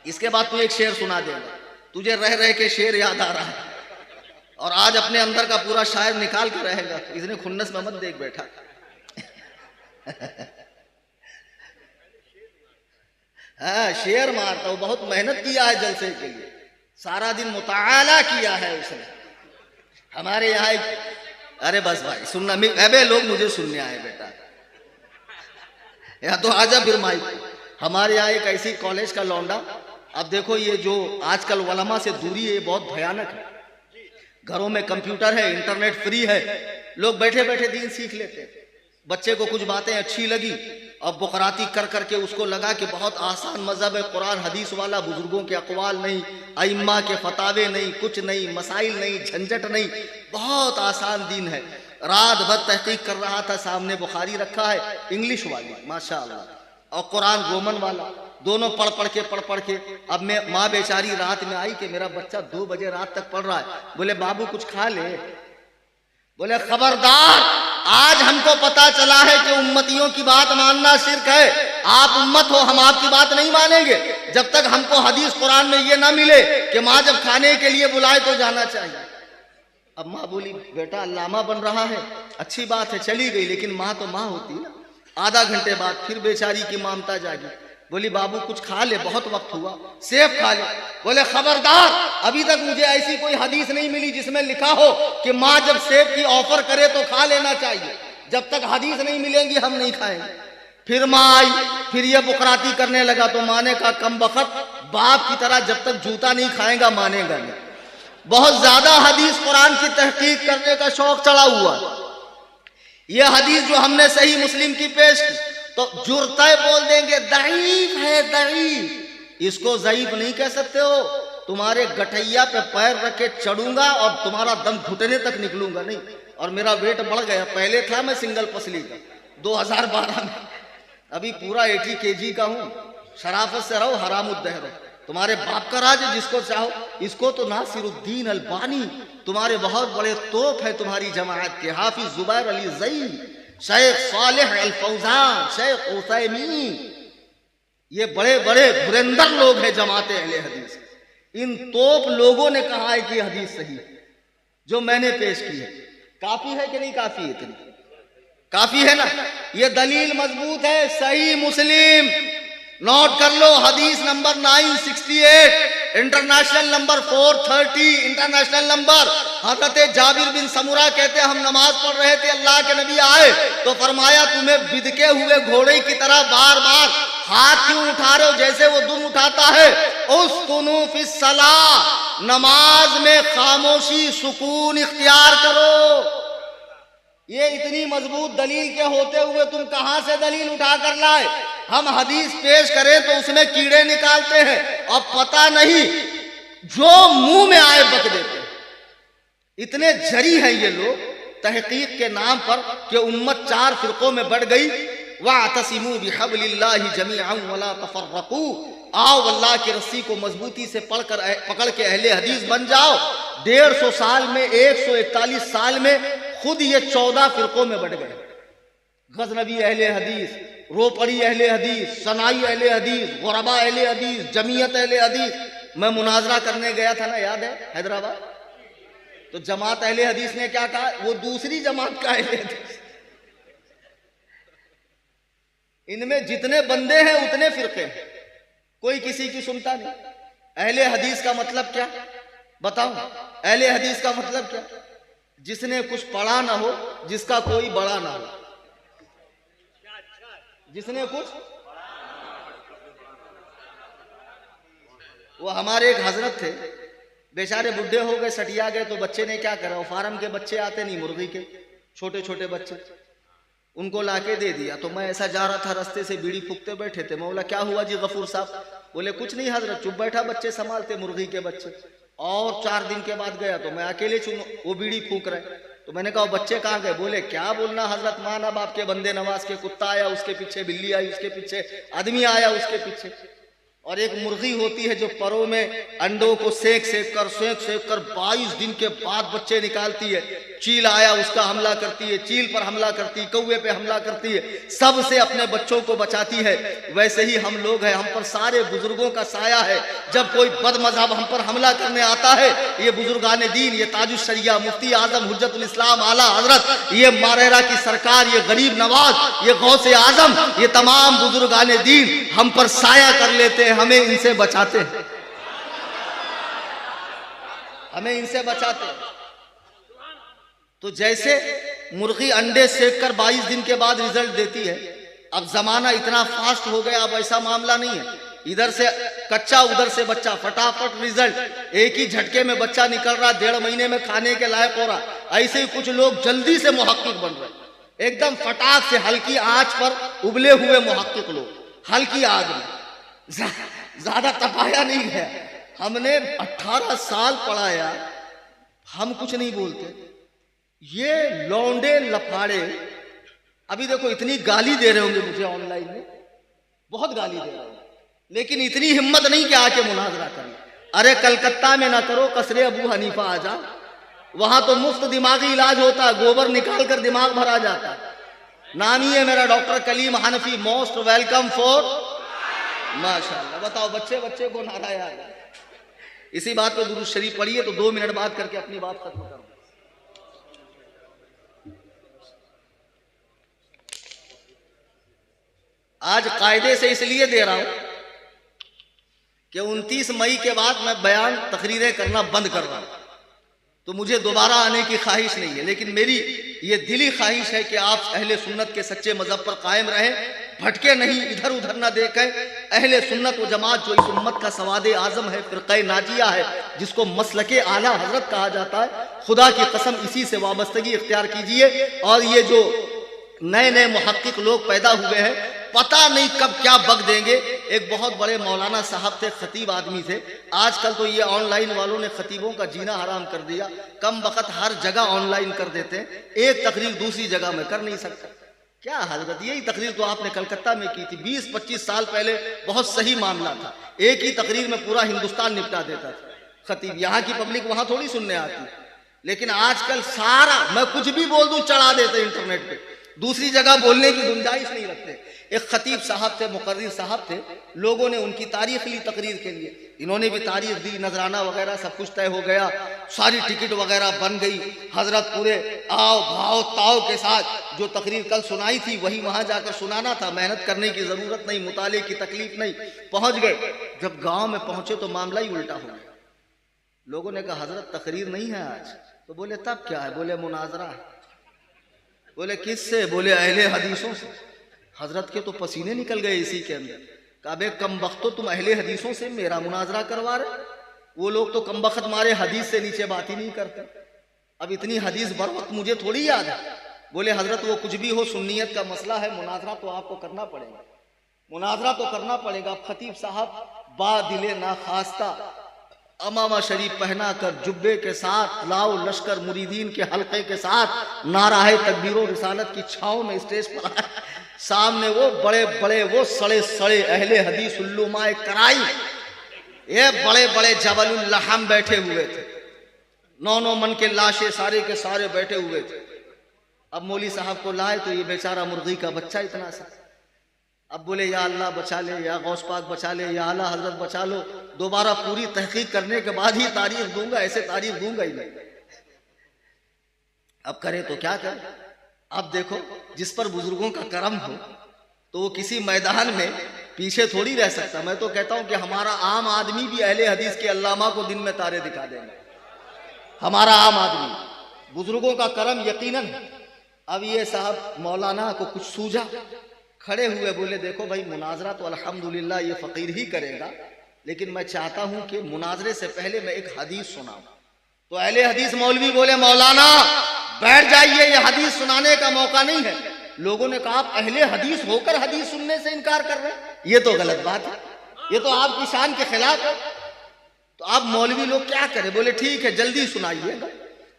इसके बाद तू एक शेर सुना देगा, तुझे रह रह के शेर याद आ रहा है और आज अपने अंदर का पूरा शायर निकाल के रहेगा। तो इसने खुन्नस में मत देख बैठा। हाँ शेर मारता हूं, बहुत मेहनत किया है जलसे के लिए, सारा दिन मुताला किया है उसने। हमारे यहाँ अरे बस भाई सुनना, अबे लोग मुझे सुनने आए बेटा, या तो आजा फिर माइक। हमारे यहाँ एक ऐसी कॉलेज का लौंडा, अब देखो ये जो आजकल वलमा से दूरी है ये बहुत भयानक है। घरों में कंप्यूटर है, इंटरनेट फ्री है, लोग बैठे बैठे दीन सीख लेते हैं। बच्चे को कुछ बातें अच्छी लगी और बुकराती कर करके उसको लगा कि बहुत आसान मजहब है, कुरान हदीस वाला, बुजुर्गों के अकवाल नहीं, अइम्मा के फतावे नहीं, कुछ नहीं, मसाइल नहीं, झंझट नहीं, बहुत आसान दीन है। रात भर तहकीक कर रहा था, सामने बुखारी रखा है इंग्लिश वाली माशाअल्लाह और कुरान रोमन वाला, दोनों पढ़ पढ़ के अब मैं माँ बेचारी रात में आई कि मेरा बच्चा 2 बजे रात तक पढ़ रहा है। बोले बाबू कुछ खा ले। बोले खबरदार, आज हमको पता चला है कि उम्मतियों की बात मानना शिर्क है। आप उम्मत हो, हम आपकी बात नहीं मानेंगे जब तक हमको हदीस कुरान में ये ना मिले कि माँ जब खाने के लिए बुलाए तो जाना चाहिए। अब माँ बोली बेटा अल्लामा बन रहा है, अच्छी बात है, चली गई, लेकिन माँ तो माँ होती है ना। आधा घंटे बाद फिर बेचारी की ममता जागी, बोली बाबू कुछ खा ले, बहुत वक्त हुआ, सेब खा ले। बोले खबरदार, अभी तक मुझे ऐसी कोई हदीस नहीं मिली जिसमें लिखा हो कि माँ जब सेब की ऑफर करे तो खा लेना चाहिए। जब तक हदीस नहीं मिलेंगी हम नहीं खाएंगे। फिर माँ आई, फिर ये बुकराती करने लगा तो माँ ने कहा कमबख्त, बाप की तरह जब तक जूता नहीं खाएगा मानेगा नहीं। बहुत ज्यादा हदीस कुरान की तहकीक करने का शौक चढ़ा हुआ। ये हदीस जो हमने सही मुस्लिम की पेश की तो जुर्ते बोल देंगे दईफ है, दईफ। इसको ज़ईफ नहीं कह सकते हो। तुम्हारे गठैया पे पैर रख के चढ़ूंगा और तुम्हारा दम घुटने तक निकलूंगा नहीं। और मेरा वेट बढ़ गया, पहले था मैं सिंगल पसली का 2012 में, अभी पूरा 80 kg का हूं। शराफत से रहो, हरामुद्दहर। तुम्हारे बाप का राज, जिसको चाहो। इसको तो नासिरुद्दीन अलबानी, तुम्हारे बहुत बड़े तोप है तुम्हारी जमात के, हाफिज जुबैर अली ज़ई, शेख सालेह अल फौजान, शेख उसैमीन, ये बड़े बड़े धुरंधर लोग हैं जमात अहले हदीस। इन तोप लोगों ने कहा है कि हदीस सही है जो मैंने पेश की है। काफी है कि नहीं काफी है? इतनी काफी है ना? ये दलील मजबूत है। सही मुस्लिम नोट कर लो, हदीस number 968, international number 430, international number. हजरत जाबिर बिन समुरा कहते हम नमाज पढ़ रहे थे, अल्लाह के नबी आए तो फरमाया तुम्हें बिदके हुए घोड़े की तरह बार बार हाथ क्यों उठा रहे हो, जैसे वो दुम उठाता है। उस्कुनू फिस सलाह, नमाज में खामोशी सुकून इख्तियार करो। ये इतनी मजबूत दलील के होते हुए तुम कहां से दलील उठा कर लाए? हम हदीस पेश करें तो उसमें कीड़े निकालते हैं और पता नहीं जो मुंह में आए बक देते हैं। इतने जरी हैं ये लोग तहकीक के नाम पर कि उम्मत 4 फिरकों में बढ़ गई। वातसिमू बिहब्लिल्लाहि जमीअन वला तफर्रकू, आओ अल्लाह की रस्सी को मजबूती से पकड़ के अहले हदीस बन जाओ। 150 साल में, 141 साल में खुद ये 14 फिरकों में बढ़ गए। गजनबी अहले हदीस, रोपड़ी अहले हदीस, सनाई अहले हदीस, गुरबा अहले हदीस, जमीयत अहले हदीस। मैं मुनाजरा करने गया था ना, याद है, हैदराबाद। तो जमात अहले हदीस ने क्या कहा? वो दूसरी जमात का अहले हदीस। इनमें जितने बंदे हैं उतने फिरके हैं, कोई किसी की सुनता नहीं। अहले हदीस का मतलब क्या बताऊं? अहले हदीस का मतलब क्या? जिसने कुछ पढ़ा ना हो, जिसका कोई बड़ा ना हो। जिसने कुछ, वो हमारे एक हजरत थे, बेचारे बुढ़े हो गए, सटिया गए, तो बच्चे ने क्या करा, वो फार्म के बच्चे आते नहीं, मुर्गी के छोटे छोटे बच्चे, उनको लाके दे दिया। तो मैं ऐसा जा रहा था, रास्ते से बीड़ी फूकते बैठे थे। मैं बोला क्या हुआ जी गफूर साहब? बोले कुछ नहीं हजरत, चुप बैठा, बच्चे संभालते, मुर्गी के बच्चे। और 4 दिन के बाद गया तो मैं अकेले वो बीड़ी फूक रहे। तो मैंने कहा बच्चे कहाँ गए? बोले क्या बोलना हजरत, माना बाप के बंदे नवाज के, कुत्ता आया उसके पीछे, बिल्ली आई उसके पीछे, आदमी आया उसके पीछे। और एक मुर्गी होती है जो परों में अंडों को सेक सेक कर 22 दिन के बाद बच्चे निकालती है। चील आया उसका हमला करती है, चील पर हमला करती है, कौवे पे हमला करती है, सबसे अपने बच्चों को बचाती है। वैसे ही हम लोग हैं, हम पर सारे बुजुर्गों का साया है। जब कोई बदमज़हब हम पर हमला करने आता है, ये बुजुर्गान दीन, ये ताजुश शरिया, मुफ्ती आजम हुज्जतुल इस्लाम आला हजरत, ये मारेरा की सरकार, ये गरीब नवाज, ये गौसे आजम, ये तमाम बुजुर्गान दीन हम पर साया कर लेते हैं, हमें इनसे बचाते हैं, हमें इनसे बचाते हैं। तो जैसे मुर्गी अंडे सेक कर 22 दिन के बाद रिजल्ट देती है, अब जमाना इतना फास्ट हो गया, अब ऐसा मामला नहीं है। इधर से कच्चा उधर से बच्चा, फटाफट रिजल्ट, एक ही झटके में बच्चा निकल रहा, 1.5 महीने में खाने के लायक हो रहा। ऐसे ही कुछ लोग जल्दी से मुहक्किक बन रहे, एकदम फटाक से, हल्की आंच पर उबले हुए मुहक्किक लोग, हल्की आग में, ज्यादा तपाया नहीं है। हमने 18 साल पढ़ाया, हम कुछ नहीं बोलते। ये लौंडे लफाड़े अभी देखो इतनी गाली दे रहे होंगे मुझे ऑनलाइन में, बहुत गाली दे रहे होंगे, लेकिन इतनी हिम्मत नहीं कि आके मुनाजरा करें। अरे कलकत्ता में ना करो, कसरे अबू हनीफा आ जा, वहां तो मुफ्त दिमागी इलाज होता है, गोबर निकाल कर दिमाग भरा जाता है। नाम ही है मेरा doctor Kaleem Hanfi, most welcome for, माशाल्लाह। बताओ बच्चे बच्चे को नारा याद है। इसी बात पे दुरूद शरीफ पढ़िए तो 2 मिनट बाद करके अपनी बात खत्म करूं। आज कायदे से इसलिए दे रहा हूं कि 29 मई के बाद मैं बयान तकरीरें करना बंद कर रहा हूं, तो मुझे दोबारा आने की ख्वाहिश नहीं है। लेकिन मेरी ये दिली ख्वाहिश है कि आप अहले सुन्नत के सच्चे मजहब पर कायम रहें, भटके नहीं, इधर उधर ना देखें। अहले सुन्नत व जमात जो इस उम्मत का सवादे आजम है, फिरक़े नाजिया है, जिसको मसलके आला हजरत कहा जाता है, खुदा की कसम इसी से वाबस्तगी इख्तियार कीजिए। और ये जो नए नए मुहक्किक लोग पैदा हुए हैं, पता नहीं कब क्या बग देंगे। एक बहुत बड़े मौलाना साहब थे, खतीब आदमी थे। आजकल तो ये ऑनलाइन वालों ने खतीबों का जीना हराम कर दिया। कम वक्त हर जगह ऑनलाइन कर देते हैं, एक तकरीर दूसरी जगह में कर नहीं सकता। क्या हजरत, यही तकरीर तो आपने कलकत्ता में की थी 20-25 साल पहले, बहुत सही मामला था। एक ही तकरीर में पूरा हिंदुस्तान निपटा देता था खतीब। यहाँ की पब्लिक वहां थोड़ी सुनने आती, लेकिन आजकल सारा, मैं कुछ भी बोल दूं चढ़ा देते इंटरनेट पे, दूसरी जगह बोलने की गुंजाइश नहीं रखते। एक खतीब साहब थे, मुकर्रिर साहब थे, लोगों ने उनकी तारीख ली तकरीर के लिए, इन्होंने भी तारीख दी, नजराना वगैरह सब कुछ तय हो गया, सारी टिकट वगैरह बन गई। हजरत पूरे आओ भाव ताव के साथ जो तकरीर कल सुनाई थी वही वहां जाकर सुनाना था, मेहनत करने की जरूरत नहीं, मुताले की तकलीफ नहीं। पहुंच गए, जब गांव में पहुंचे तो मामला ही उल्टा हो गया। लोगों ने कहा हजरत तकरीर नहीं है आज, तो बोले तब क्या है? बोले मुनाजरा है। बोले किससे? बोले अहले हदीसों से। हजरत के तो पसीने निकल गए इसी के अंदर। काबे कम वक्त तो तुम अहले हदीसों से मेरा मुनाजरा करवा रहे, वो लोग तो कम वक्त मारे हदीस से नीचे बात ही नहीं करते। अब इतनी हदीस बर वक्त मुझे थोड़ी याद है। बोले हजरत वो कुछ भी हो, सुन्नियत का मसला है, मुनाजरा तो आपको करना पड़ेगा, मुनाजरा तो करना पड़ेगा। खतीब साहब बादिले ना खास्ता अमामा शरीफ पहना कर जुब्बे के साथ, लाओ लश्कर मुरीदीन के हल्के के साथ, नाराहे तकबीरो रिसालत की छांव में स्टेज पर आए। सामने वो बड़े बड़े वो सड़े सड़े अहले हदीस उल्लुमाए कराई, ये बड़े बड़े जबलुल लहम बैठे हुए थे, 9-9 मन के लाशें सारे के सारे बैठे हुए थे। अब मौली साहब को लाए तो ये बेचारा मुर्गी का बच्चा इतना सा। अब बोले या अल्लाह बचा ले, या गौस पाक बचा ले, या आला हजरत बचा लो। दोबारा पूरी तहकीक करने के बाद ही तारीफ दूंगा, ऐसे तारीफ दूंगा ही नहीं। अब करे तो क्या करे? अब देखो, जिस पर बुजुर्गों का करम हो तो वो किसी मैदान में पीछे थोड़ी रह सकता। मैं तो कहता हूं कि हमारा आम आदमी भी अहले हदीस के अल्लामा को दिन में तारे दिखा देंगे, हमारा आम आदमी। बुजुर्गों का करम यकीनन है। अब ये साहब मौलाना को कुछ सूझा, खड़े हुए, बोले देखो भाई, मुनाजरा तो अल्हम्दुलिल्लाह ये फकीर ही करेगा, लेकिन मैं चाहता हूं कि मुनाजरे से पहले मैं एक हदीस सुनाऊं। तो अहले हदीस मौलवी बोले मौलाना बैठ जाइए, ये हदीस सुनाने का मौका नहीं है। लोगों ने कहा आप अहले हदीस होकर हदीस सुनने से इनकार कर रहे हैं, ये तो गलत बात है, ये तो आपकी शान के खिलाफ है। तो अब मौलवी लोग क्या करें? बोले ठीक है जल्दी सुनाइएगा।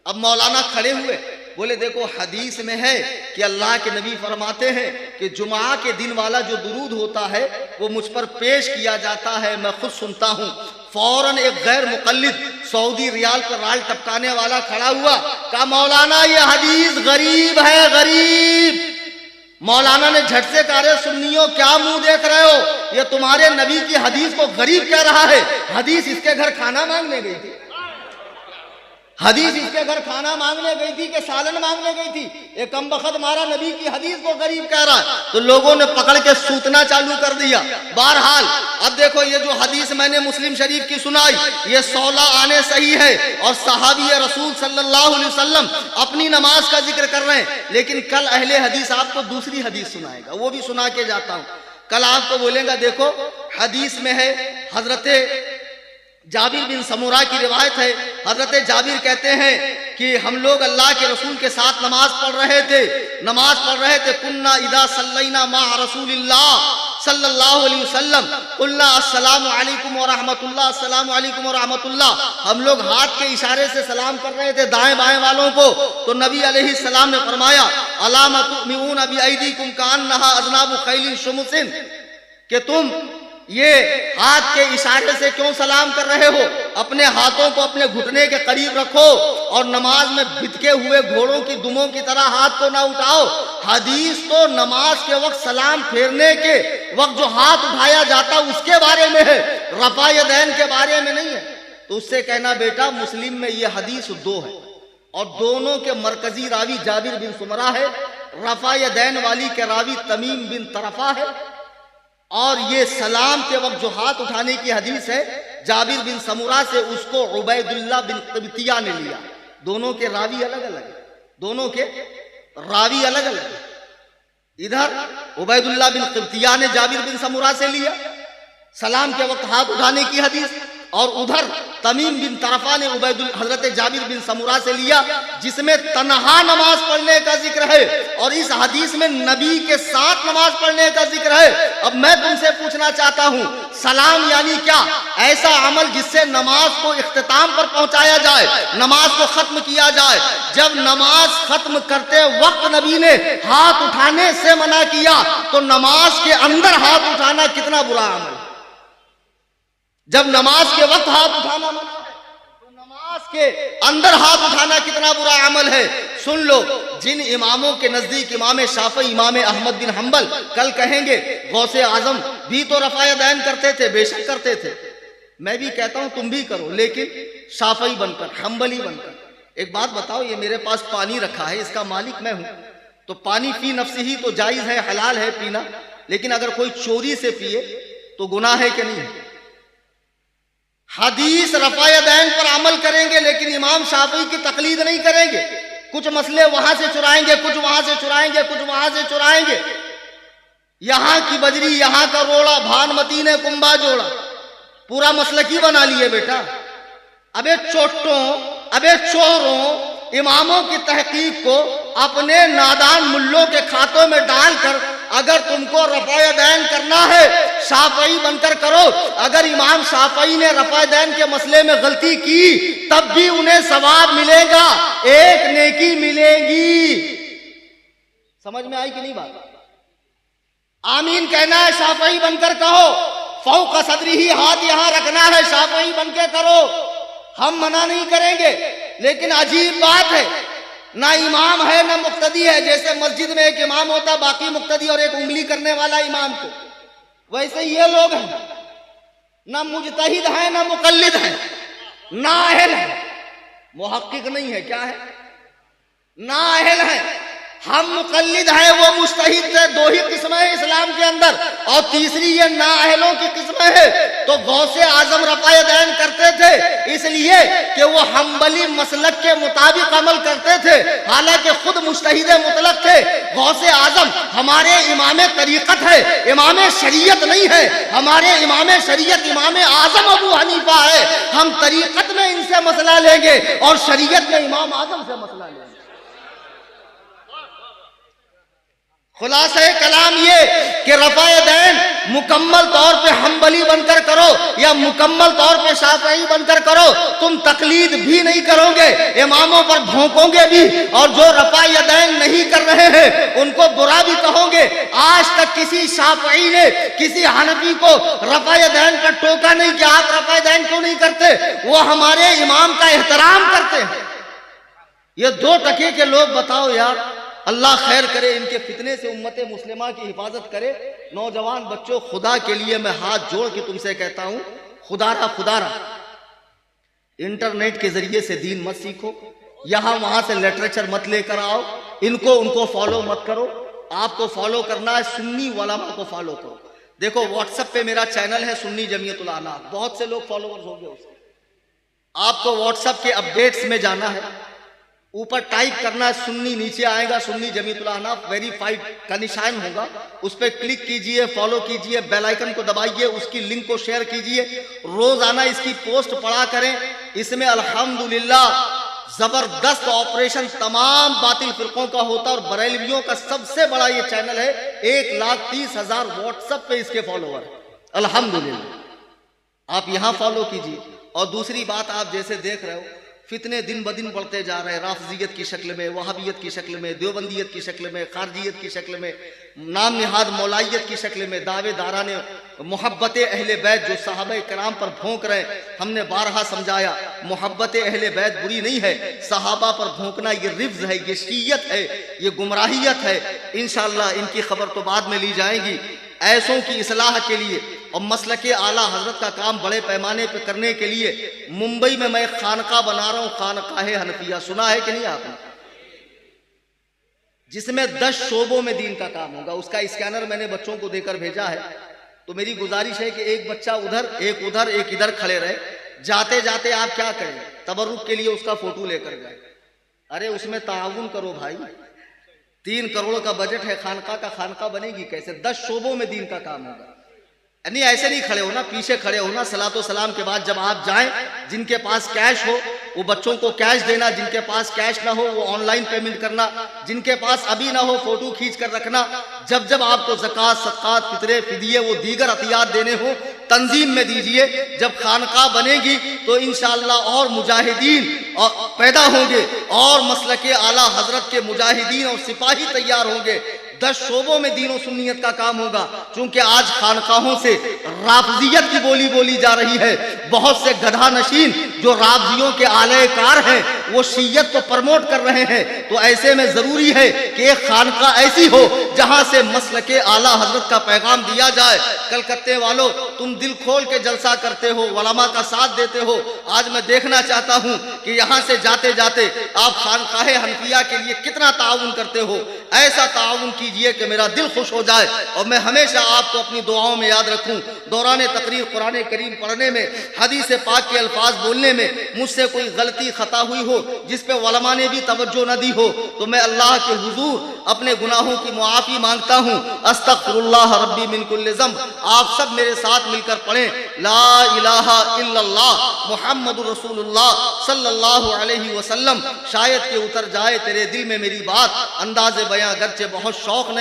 अब मौलाना खड़े हुए, बोले देखो हदीस में है कि अल्लाह के नबी फरमाते हैं कि जुमा के दिन वाला जो दुरूद होता है वो मुझ पर पेश किया जाता है, मैं खुद सुनता हूँ। फौरन एक गैर मुकल्लिद सऊदी रियाल पर राल टपकाने वाला खड़ा हुआ, कहा मौलाना ये हदीस गरीब है, गरीब। मौलाना ने झट से कहा सुन्नियों क्या मुंह देख रहे हो, ये तुम्हारे नबी की हदीस को गरीब कह रहा है। हदीस इसके घर खाना मांगने गई थी, हदीस इसके घर खाना मांगने गई थी कि सालन मांगने गई थी? ये कम बखत मारा नबी की हदीस को गरीब कह रहा है। तो लोगों ने पकड़ के सूतना चालू कर दिया। बहरहाल अब देखो, ये जो हदीस मैंने मुस्लिम शरीफ की सुनाई, ये 16 आने सही है और सहाबी रसूल सल्लल्लाहु अलैहि वसल्लम अपनी नमाज का जिक्र कर रहे हैं। लेकिन कल अहले हदीस आपको दूसरी हदीस सुनाएगा, वो भी सुना के जाता हूं। कल आपको बोलेगा देखो हदीस में है, हजरत जाबिर बिन समूरा की रिवायत है। हजरत जाबिर कहते हैं कि हम लोग अल्लाह के रसूल के साथ नमाज पढ़ रहे थे। कुन्ना इदा सल्लैना मा रसूलिल्लाह सल्लल्लाहु अलैहि वसल्लम कुल्ला अस्सलामु अलैकुम व रहमतुल्लाह, अस्सलामु अलैकुम व रहमतुल्लाह। हम लोग हाथ के इशारे से सलाम कर रहे थे दाएं बाएं वालों को। तो नबी अलैहि सलाम ने फरमाया अला तुमिऊन बि ऐदीकुम कान्नहा अज़नाबु खैलिन शुमुसिन, कि तुम ये हाथ के इशारे से क्यों सलाम कर रहे हो? अपने हाथों को अपने घुटने के करीब रखो और नमाज में बितके हुए घोड़ों की दुमों की तरह हाथ को ना उठाओ। हदीस तो नमाज के वक्त सलाम फेरने के वक्त जो हाथ उठाया जाता उसके बारे में है, रफ़ा यदैन के बारे में नहीं है। तो उससे कहना बेटा मुस्लिम में ये हदीस 2 है और दोनों के मरकजी रावी जाबिर बिन सुमरा है, रफ़ा यदैन वाली के रावी तमीम बिन तरफा है। और ये सलाम के वक्त जो हाथ उठाने की हदीस है जाबिर बिन समूरा से, उसको उबैदुल्लाह बिन क़िब्तिया ने लिया। दोनों के रावी अलग अलग है, दोनों के रावी अलग अलग है। इधर उबैदुल्लाह बिन क़िब्तिया ने जाबिर बिन समूरा से लिया सलाम के वक्त हाथ उठाने की हदीस, और उधर तमीम बिन तरफा ने उबैदुल हजरत जाबिर बिन समुरा से लिया, जिसमें तन्हा नमाज पढ़ने का जिक्र है, और इस हदीस में नबी के साथ नमाज पढ़ने का जिक्र है। अब मैं तुमसे पूछना चाहता हूं, सलाम यानी क्या? ऐसा अमल जिससे नमाज को इख्तिताम पर पहुंचाया जाए, नमाज को खत्म किया जाए। जब नमाज खत्म करते वक्त नबी ने हाथ उठाने से मना किया, तो नमाज के अंदर हाथ उठाना कितना बुरा अमल है। जब नमाज के वक्त हाथ उठाना मना है, तो नमाज के अंदर हाथ उठाना कितना बुरा अमल है। सुन लो, जिन इमामों के नजदीक इमाम शाफी, इमाम अहमद बिन हंबल कल कहेंगे गौसे आजम भी तो रफ़ाए दैन करते थे, बेशक करते थे, मैं भी कहता हूं तुम भी करो, लेकिन शाफी बनकर, हंबली बनकर। एक बात बताओ, ये मेरे पास पानी रखा है, इसका मालिक मैं हूं, तो पानी फी नफ्सी ही तो जायज है, हलाल है पीना, लेकिन अगर कोई चोरी से पिए तो गुनाह है कि नहीं? हदीस रफ़ाए दैन पर अमल करेंगे, लेकिन इमाम शाफी की तकलीद नहीं करेंगे। कुछ मसले वहां से चुराएंगे, कुछ वहां से चुराएंगे, कुछ वहां से चुराएंगे। यहां की बजरी, यहां का रोड़ा, भानमती ने कुंभा जोड़ा, पूरा मसलकी बना लिए बेटा। अबे चोटों, अबे चोरों, इमामों की तहकीक को अपने नादान मुल्लों के खातों में डालकर अगर तुमको रफ़ाए दैन करना है, शाफई बनकर करो। अगर इमाम शाफई ने रफ़ाए दैन के मसले में गलती की, तब भी उन्हें सवाब मिलेगा, एक नेकी मिलेगी। समझ में आई कि नहीं बात? आमीन कहना है, शाफई बनकर कहो। फौक सदरी ही हाथ यहां रखना है, शाफई बनकर करो, हम मना नहीं करेंगे। लेकिन अजीब बात है, ना इमाम है ना मुक्तदी है। जैसे मस्जिद में एक इमाम होता, बाकी मुक्तदी और एक उंगली करने वाला इमाम को, वैसे ये लोग हैं, ना मुजतहिद है ना मुकल्लिद है, ना अहल है, मुहक्किक नहीं है, क्या है? ना अहल है। हम मुकल्लिद है, वो मुस्तहिद है। दो ही किस्में हैं इस्लाम के अंदर, और तीसरी ये नाअहलों की किस्में है। तो गौसे आजम रफ़ाए दैन करते थे इसलिए कि वो हम्बली मसलक के मुताबिक अमल करते थे, हालांकि खुद मुस्तहिद मुतलक थे। गौसे आजम हमारे इमाम तरीक़त है, इमाम शरीयत नहीं है। हमारे इमाम शरीयत इमाम आजम अबू हनीफा है। हम तरीक़त में इनसे मसला लेंगे और शरीयत में इमाम आजम से मसला लेंगे। खुलासा कलाम ये कि रफ़ाए दैन मुकम्मल तौर पे हम्बली बनकर करो या मुकम्मल तौर पे शाफ़ई बनकर करो, तुम तकलीद भी नहीं करोगे, इमामों पर भौंकोगे भी, और जो रफ़ाए दैन नहीं कर रहे हैं उनको बुरा भी कहोगे। आज तक किसी शाफ़ई ने किसी हनफी को रफ़ाए दैन पर टोका नहीं कि आप रफ़ाए दैन क्यों नहीं करते, वो हमारे इमाम का एहतराम करते हैं। ये 2 टके के लोग बताओ यार, अल्लाह खैर करे, इनके फितने से उम्मत मुस्लिमा की हिफाजत करे। नौजवान बच्चों, खुदा के लिए मैं हाथ जोड़ के तुमसे कहता हूं, खुदारा इंटरनेट के जरिए से दीन मत सीखो, यहां वहां से लिटरेचर मत लेकर आओ, उनको फॉलो मत करो। आपको फॉलो करना है सुन्नी उलमा को फॉलो करो। देखो व्हाट्सएप पे मेरा चैनल है सुन्नी जमीयतुल अहनाफ, बहुत से लोग फॉलोअर्स होंगे उसके। आपको व्हाट्सएप के अपडेट्स में जाना है, ऊपर टाइप करना है सुन्नी, नीचे आएगा सुन्नी जमीयतुल अहनाफ, वेरीफाइड का निशान होगा, उस पर क्लिक कीजिए, फॉलो कीजिए, बेल आइकन को दबाइए, उसकी लिंक को शेयर कीजिए, रोजाना इसकी पोस्ट पढ़ा करें। इसमें अल्हम्दुलिल्लाह जबरदस्त ऑपरेशन तमाम बातिल फिरकों का होता है, और बरेलवियों का सबसे बड़ा ये चैनल है। 1,30,000 व्हाट्सएप पे इसके फॉलोअर है, अल्हम्दुलिल्लाह। आप यहां फॉलो कीजिए। और दूसरी बात, आप जैसे देख रहे हो फितने दिन ब दिन बढ़ते जा रहे हैं, राफजियत की शक्ल में, वहाबियत की शक्ल में, देवबंदियत की शक्ल में, खारजियत की शक्ल में, नाम निहाद मौलाइयत की शक्ल में, दावेदारा ने मोहब्बत अहले बैत जो साहबे कराम पर भोंक रहे। हमने बारहा समझाया, मोहब्बत अहले बैत बुरी नहीं है, सहाबा पर भोंकना ये रिफ्ज है, ये शीयत है, ये गुमराहियत है। इंशाअल्लाह इनकी खबर तो बाद में ली जाएगी। ऐसों की इस्लाह के लिए और मसलके आला हजरत का काम बड़े पैमाने पर करने के लिए मुंबई में मैं खानका बना रहा हूं, खानकाहे हनफिया, सुना है कि नहीं आपने? जिसमें 10 शोबों में दीन का काम होगा। उसका स्कैनर मैंने बच्चों को देकर भेजा है। तो मेरी गुजारिश है कि एक बच्चा उधर, एक उधर, एक इधर खड़े रहे, जाते जाते आप क्या करें, तबरुक के लिए उसका फोटो लेकर गए। अरे उसमें ताउन करो भाई, 3 करोड़ का बजट है खानका का, खानका बनेगी कैसे? 10 शोबों में दीन का काम होगा। नहीं ऐसे नहीं खड़े हो ना, पीछे खड़े हो ना। सलातो सलाम के बाद जब आप जाएं, जिनके पास कैश हो वो बच्चों को कैश देना, जिनके पास कैश ना हो वो ऑनलाइन पेमेंट करना, जिनके पास अभी ना हो फोटो खींच कर रखना। जब जब आपको ज़कात, सदक़ात, फितरे, फिदिये वो दीगर अतियात देने हो तंजीम में दीजिए। जब खानका बनेगी तो इंशाअल्लाह और मुजाहिदीन पैदा होंगे और मसलके आला हजरत के मुजाहिदीन और सिपाही तैयार होंगे। 10 शोबों में दीन और सुन्नियत का काम होगा। क्योंकि आज खानकाहों से राफजियत की बोली बोली जा रही है। बहुत से गधा नशीन जो राफजियों के आलेकार हैं वो शीयत को प्रमोट कर रहे हैं। तो ऐसे में जरूरी है कि एक खानका ऐसी हो जहां से मसलके आला हजरत का पैगाम दिया जाए। कलकत्ते वालों, तुम दिल खोल के जलसा करते हो, उलमा का साथ देते हो। आज मैं देखना चाहता हूं कि यहां से जाते जाते आप खानकाहे हनफिया के लिए कितना ताउन करते हो। ऐसा ताउन कीजिए कि मेरा दिल खुश हो जाए और मैं हमेशा आपको अपनी दुआओं में याद रखूं। दौरान तकरीर कुरान करीम पढ़ने में, हदीस पाक के अल्फाज बोलने में मुझसे कोई गलती खता हुई हो जिस पे उलमा ने भी तवज्जो न दी हो तो मैं अल्लाह के हुजूर अपने गुनाहों की मुआफ़ी मांगता हूं। अस्तगफिरुल्लाह रब्बी मिन कुल्लि ज़ंब। आप सब मेरे साथ मिलकर पढ़ें, ला इलाहा इल्लल्लाह मुहम्मदुर रसूलुल्लाह सल्लल्लाहु अलैहि वसल्लम। शायद के उतर जाए तेरे दिल में मेरी बात। अंदाज़े बयां गर्चे बहुत शौक नहीं